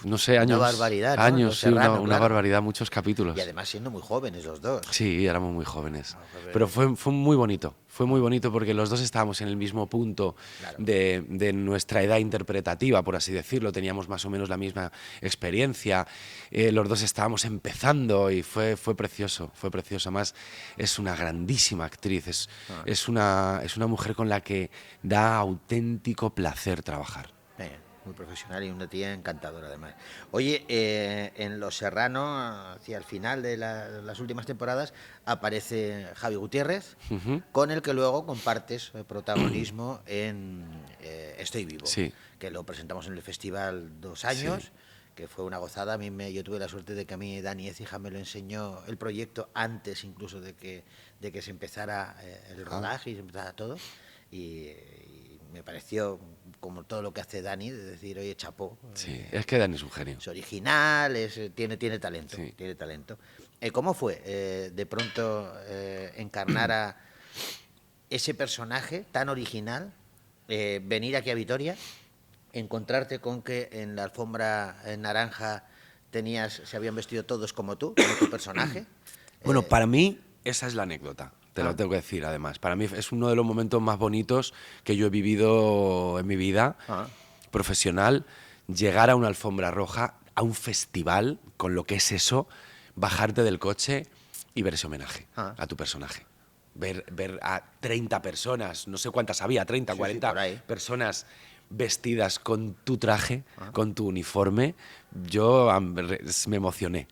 No sé, años. Una barbaridad, ¿no? Años, Los sí, Serrano, una claro. barbaridad, muchos capítulos. Y además siendo muy jóvenes los dos. Sí, éramos muy jóvenes. Pero fue muy bonito. Fue muy bonito porque los dos estábamos en el mismo punto de nuestra edad interpretativa, por así decirlo. Teníamos más o menos la misma experiencia. Los dos estábamos empezando y fue precioso. Fue precioso. Además, es una grandísima actriz. Es una mujer con la que da auténtico placer trabajar. Muy profesional y una tía encantadora además. Oye, en Los Serrano, hacia el final de las últimas temporadas, aparece Javi Gutiérrez, con el que luego compartes protagonismo en Estoy Vivo, que lo presentamos en el festival 2 años, que fue una gozada. Yo tuve la suerte de que a mí Dani Écija me lo enseñó el proyecto antes incluso de que se empezara el rodaje y se empezara todo, y me pareció, como todo lo que hace Dani, de decir, oye, chapó. Sí, es que Dani es un genio. Es original, tiene talento. Sí. Tiene talento. ¿Cómo fue de pronto encarnar a ese personaje tan original, venir aquí a Vitoria, encontrarte con que en la alfombra naranja se habían vestido todos como tú, como tu personaje? Bueno, para mí esa es la anécdota. Te lo tengo que decir, además. Para mí es uno de los momentos más bonitos que yo he vivido en mi vida profesional. Llegar a una alfombra roja, a un festival, con lo que es eso, bajarte del coche y ver ese homenaje a tu personaje. Ver a 30 personas, no sé cuántas había, 30, 40 personas vestidas con tu traje, con tu uniforme. Yo me emocioné.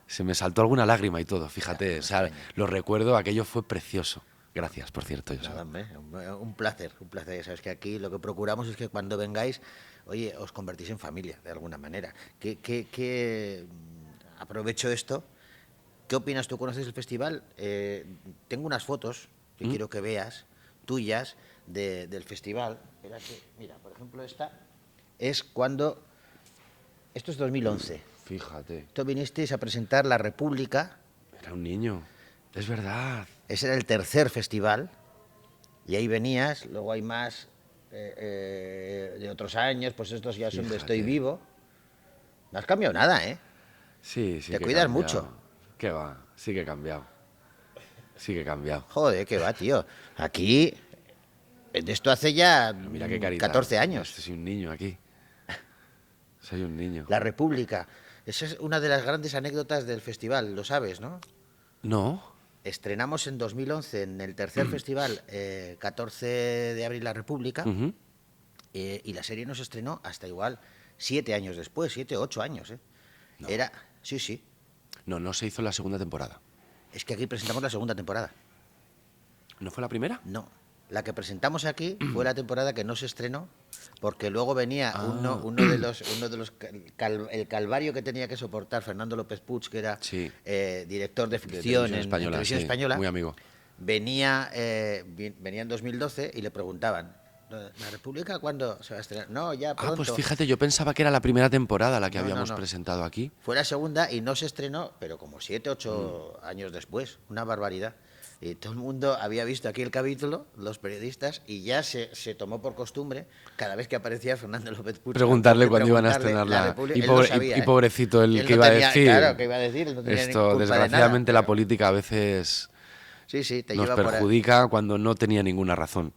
Se me saltó alguna lágrima y todo, fíjate, o sea, lo recuerdo, aquello fue precioso, Gracias, por cierto, Joseba. Nada, hombre, un placer, un placer. Ya sabes que aquí lo que procuramos es que cuando vengáis, oye, os convertís en familia, de alguna manera. Aprovecho esto. ¿Qué opinas? ¿Tú conoces el festival? Tengo unas fotos que quiero que veas, tuyas, del festival. Mira, por ejemplo, esta es cuando... Esto es 2011. Fíjate. Tú vinisteis a presentar La República. Era un niño. Es verdad. Ese era el tercer festival. Y ahí venías, luego hay más de otros años, pues estos ya son de Estoy Fíjate. Vivo. No has cambiado nada, ¿eh? Sí, sí. Te que he cuidas cambiado. mucho. ¿Qué va? Sí que he cambiado. Sí que he cambiado. Joder, qué va, tío. Aquí, de esto hace ya Pero mira qué carita. 14 años. Soy un niño aquí. Soy un niño. La República. Esa es una de las grandes anécdotas del festival, lo sabes, ¿no? No. Estrenamos en 2011 en el tercer festival, 14 de abril, La República, Ujú. y la serie no se estrenó hasta igual 7 años después, 7, 8 años, ¿eh? No. Sí, sí. No, no se hizo la segunda temporada. Es que aquí presentamos la segunda temporada. ¿No fue la primera? No. La que presentamos aquí fue la temporada que no se estrenó, porque luego venía uno de los el calvario que tenía que soportar Fernando López Puig, que era Sí. Director de De ficción Televisión Española, Televisión sí, Española. muy amigo. Venía en 2012 y le preguntaban, ¿La República cuándo se va a estrenar? No, ya pronto. Ah, pues fíjate, yo pensaba que era la primera temporada la que No, no, habíamos no. presentado aquí. Fue la segunda y no se estrenó, pero como 7, 8 años después. Una barbaridad. Y todo el mundo había visto aquí el capítulo, los periodistas, y ya se tomó por costumbre, cada vez que aparecía Fernando López Puig, Preguntarle cuándo iban a preguntarle estrenar La la... República. Y, Él no sabía, y ¿eh? pobrecito el Él que no iba a tenía- decir. Claro, que iba a decir, él no tenía Esto, culpa de desgraciadamente, nada, la pero- política a veces Sí, sí, te nos lleva por ahí. perjudica cuando no tenía ninguna razón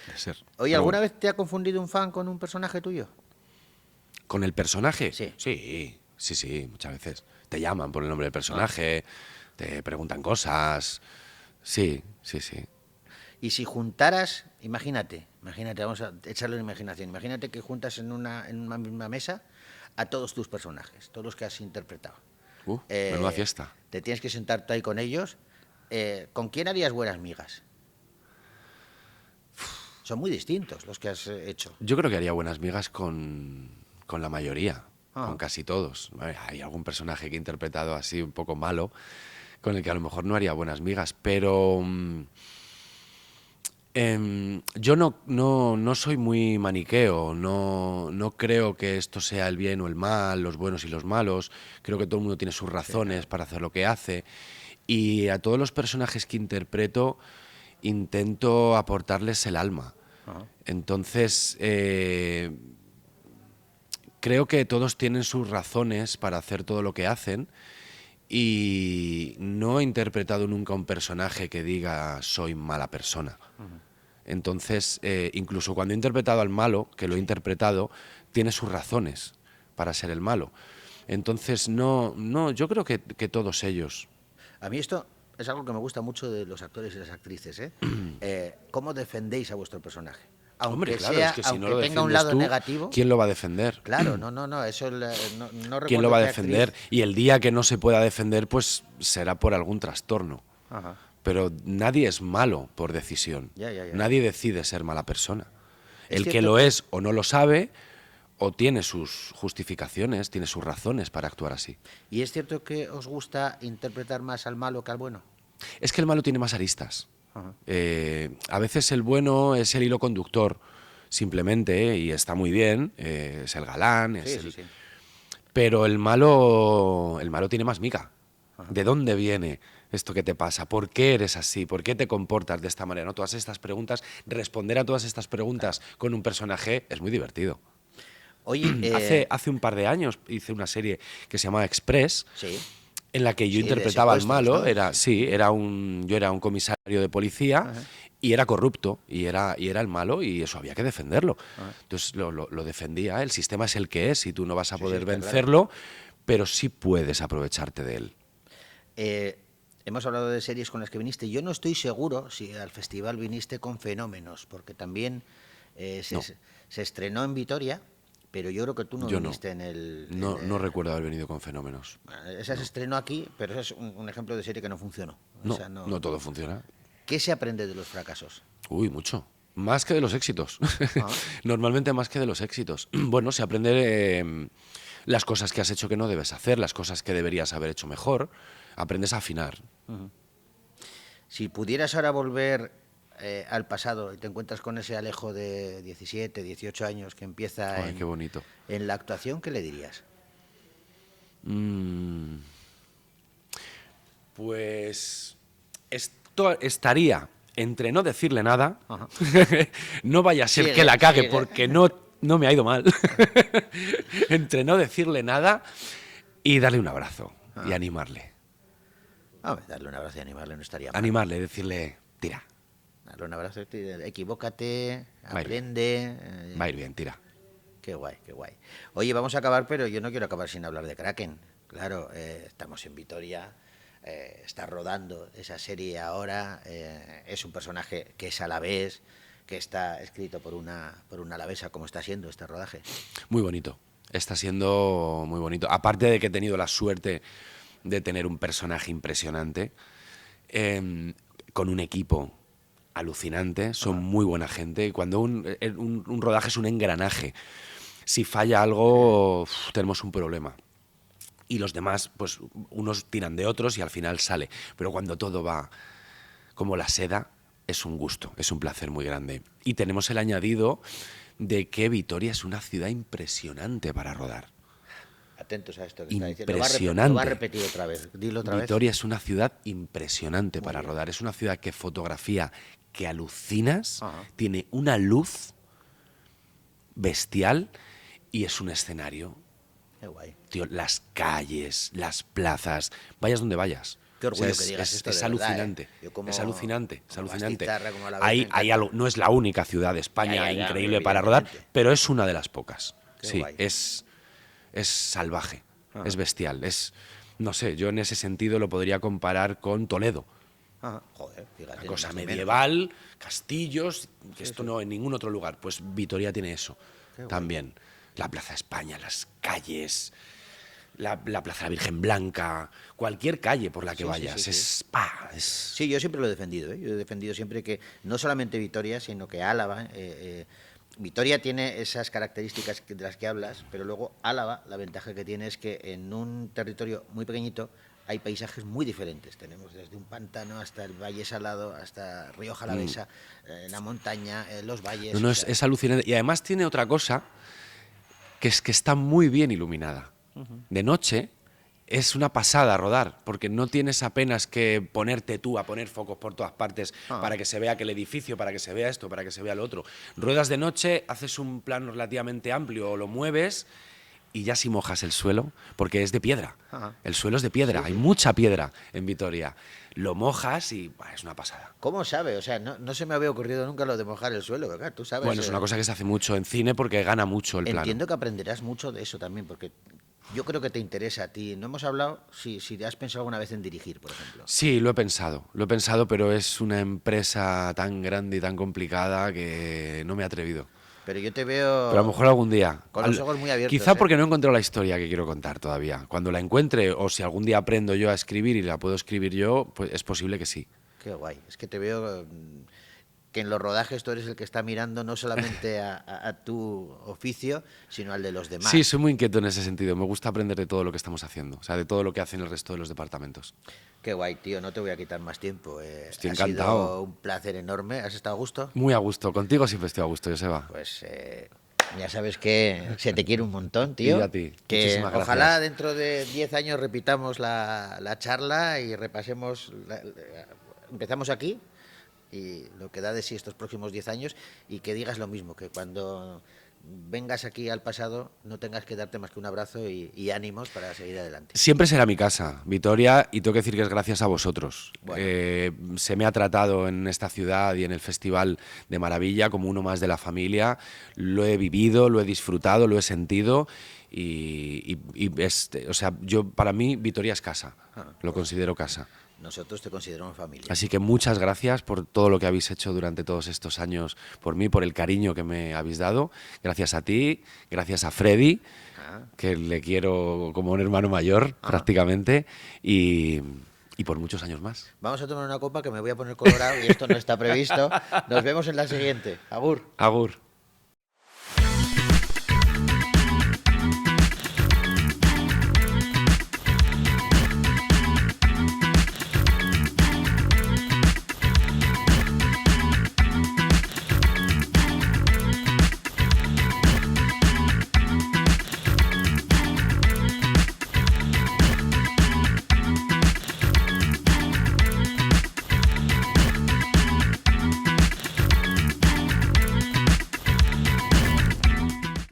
de ser. Oye, Pero ¿alguna bueno, vez te ha confundido un fan con un personaje tuyo? ¿con el personaje? Sí. Sí, muchas veces. Te llaman por el nombre del personaje, te preguntan cosas. Sí. Y si juntaras, imagínate, vamos a echarle una imaginación, imagínate que juntas en una misma mesa a todos tus personajes, todos los que has interpretado. Menuda fiesta. Te tienes que sentar tú ahí con ellos. ¿Con quién harías buenas migas? Son muy distintos los que has hecho. Yo creo que haría buenas migas con la mayoría, Ah. con casi todos. Hay algún personaje que he interpretado así un poco malo, con el que a lo mejor no haría buenas migas, pero yo no soy muy maniqueo, no creo que esto sea el bien o el mal, los buenos y los malos. Creo que todo el mundo tiene sus razones para hacer lo que hace. Y a todos los personajes que interpreto intento aportarles el alma. Ajá. Entonces, creo que todos tienen sus razones para hacer todo lo que hacen y no he interpretado nunca un personaje que diga soy mala persona. Entonces, incluso cuando he interpretado al malo, que lo he interpretado, tiene sus razones para ser el malo. Entonces, yo creo que todos ellos. A mí esto es algo que me gusta mucho de los actores y las actrices, ¿eh? ¿Cómo defendéis a vuestro personaje? Aunque Hombre, claro, sea, es que si aunque no lo tenga un defiendes lado tú, negativo. ¿quién lo va a defender? Claro, no, eso no recuerdo ¿Quién lo va a qué defender? actriz- Y el día que no se pueda defender, pues será por algún trastorno. Ajá. Pero nadie es malo por decisión. Ya. Nadie decide ser mala persona. Es El que cierto lo que- es o no lo sabe, o tiene sus justificaciones, tiene sus razones para actuar así. ¿Y es cierto que os gusta interpretar más al malo que al bueno? Es que el malo tiene más aristas. Ajá. A veces el bueno es el hilo conductor, simplemente, y está muy bien, es el galán, Sí. pero el malo tiene más miga. ¿De dónde viene esto que te pasa? ¿Por qué eres así? ¿Por qué te comportas de esta manera? ¿No? Todas estas preguntas, responder a todas estas preguntas con un personaje es muy divertido. Oye, Hace un par de años hice una serie que se llamaba Express, sí. en la que yo Sí, de interpretaba al secuestros, malo, ¿no? yo era un comisario de policía y era corrupto, y era el malo, y eso había que defenderlo. Entonces lo defendía, el sistema es el que es y tú no vas a Sí, poder está claro. vencerlo, pero sí puedes aprovecharte de él. Hemos hablado de series con las que viniste. Yo no estoy seguro si al festival viniste con Fenómenos, porque también No. se estrenó en Vitoria, pero yo creo que tú no Yo no. viniste en el... No recuerdo haber venido con Fenómenos. Esa se estrenó aquí, pero ese es un ejemplo de serie que no funcionó. No, Esa no todo funciona. ¿Qué se aprende de los fracasos? Uy, mucho. Más que de los éxitos. Ah. Normalmente más que de los éxitos. Bueno, se aprende las cosas que has hecho que no debes hacer, las cosas que deberías haber hecho mejor. Aprendes a afinar. Si pudieras ahora volver al pasado y te encuentras con ese Alejo de 17, 18 años que empieza Ay, qué bonito. en la actuación, ¿qué le dirías? Pues esto estaría entre no decirle nada, Ajá. no vaya a ser Sigue, que la cague sigue. porque no me ha ido mal, entre no decirle nada y darle un abrazo y animarle. Darle un abrazo y animarle no estaría mal. Animarle, decirle, tira, Darle un abrazo, equivócate, Va a ir aprende. va a ir bien, tira. Qué guay, qué guay. Oye, vamos a acabar, pero yo no quiero acabar sin hablar de Kraken. Claro, estamos en Vitoria, está rodando esa serie ahora, es un personaje que es alavés, que está escrito por una alavesa, como está siendo este rodaje. Muy bonito, está siendo muy bonito. Aparte de que he tenido la suerte de tener un personaje impresionante, con un equipo alucinante, son muy buena gente. Y cuando un rodaje es un engranaje, si falla algo, tenemos un problema. Y los demás, pues unos tiran de otros y al final sale. Pero cuando todo va como la seda, es un gusto, es un placer muy grande. Y tenemos el añadido de que Vitoria es una ciudad impresionante para rodar. Atentos a esto que está diciendo. Impresionante. Lo va a repetir otra vez. Dilo otra Vitoria vez. es una ciudad impresionante para rodar. Es una ciudad que fotografía, que alucinas, Ajá. tiene una luz bestial y es un escenario. Qué guay. Tío, las calles, las plazas, vayas donde vayas. Qué orgullo O sea, que digas esto, es de verdad, alucinante. Yo como- Es alucinante, es como alucinante. bastizarra, como alavés, Hay, me encanta. hay algo, no es la única ciudad de España Ya, increíble para rodar, evidentemente. pero es una de las pocas. Qué Sí, guay. es salvaje, Ajá. es bestial. No sé, yo en ese sentido lo podría comparar con Toledo. Ajá. Joder, fíjate. Una cosa más o menos. medieval, castillos, que esto no en ningún otro lugar. Pues Vitoria tiene eso Qué guay. también. La Plaza de España, las calles, la Plaza de la Virgen Blanca, cualquier calle por la que Sí, sí, vayas. sí, Es Sí, yo siempre lo he defendido, ¿eh? Yo he defendido siempre que no solamente Vitoria, sino que Álava. Vitoria tiene esas características de las que hablas, pero luego Álava, la ventaja que tiene es que en un territorio muy pequeñito hay paisajes muy diferentes. Tenemos desde un pantano hasta el Valle Salado, hasta Río Jalavesa, la montaña, los valles. No, o es, sea, es alucinante. Y además tiene otra cosa, que es que está muy bien iluminada. De noche es una pasada rodar, porque no tienes apenas que ponerte tú a poner focos por todas partes para que se vea aquel edificio, para que se vea esto, para que se vea lo otro. Ruedas de noche, haces un plano relativamente amplio o lo mueves y ya si mojas el suelo, porque es de piedra. Ajá. El suelo es de piedra, hay mucha piedra en Vitoria. Lo mojas y es una pasada. ¿Cómo sabe? O sea, no se me había ocurrido nunca lo de mojar el suelo, ¿verdad? Tú sabes. Bueno, es una cosa que se hace mucho en cine porque gana mucho el plano. Entiendo que aprenderás mucho de eso también, porque yo creo que te interesa a ti. No hemos hablado si te has pensado alguna vez en dirigir, por ejemplo. Sí, lo he pensado, pero es una empresa tan grande y tan complicada que no me he atrevido. Pero yo te veo... Pero a lo mejor algún día. Con los ojos muy abiertos, Quizá ¿eh? porque no he encontrado la historia que quiero contar todavía. Cuando la encuentre, o si algún día aprendo yo a escribir y la puedo escribir yo, pues es posible que sí. Qué guay. Es que te veo que en los rodajes tú eres el que está mirando no solamente a tu oficio, sino al de los demás. Sí, soy muy inquieto en ese sentido. Me gusta aprender de todo lo que estamos haciendo, o sea, de todo lo que hacen el resto de los departamentos. Qué guay, tío. No te voy a quitar más tiempo. Estoy ha encantado. sido un placer enorme. ¿Has estado a gusto? Muy a gusto. Contigo siempre estoy a gusto, Joseba. Pues ya sabes que se te quiere un montón, tío. Y a ti. Que Muchísimas gracias. ojalá dentro de 10 años repitamos la charla y repasemos. Empezamos aquí y lo que da de sí estos próximos 10 años y que digas lo mismo, que cuando vengas aquí al pasado no tengas que darte más que un abrazo y ánimos para seguir adelante. Siempre será mi casa, Vitoria, y tengo que decir que es gracias a vosotros. Bueno. Se me ha tratado en esta ciudad y en el festival de maravilla como uno más de la familia. Lo he vivido, lo he disfrutado, lo he sentido o sea, para mí Vitoria es casa, lo considero casa. Nosotros te consideramos familia. Así que muchas gracias por todo lo que habéis hecho durante todos estos años por mí, por el cariño que me habéis dado. Gracias a ti, gracias a Freddy, que le quiero como un hermano mayor prácticamente. Y Y por muchos años más. Vamos a tomar una copa que me voy a poner colorado y esto no está previsto. Nos vemos en la siguiente. Agur. Agur.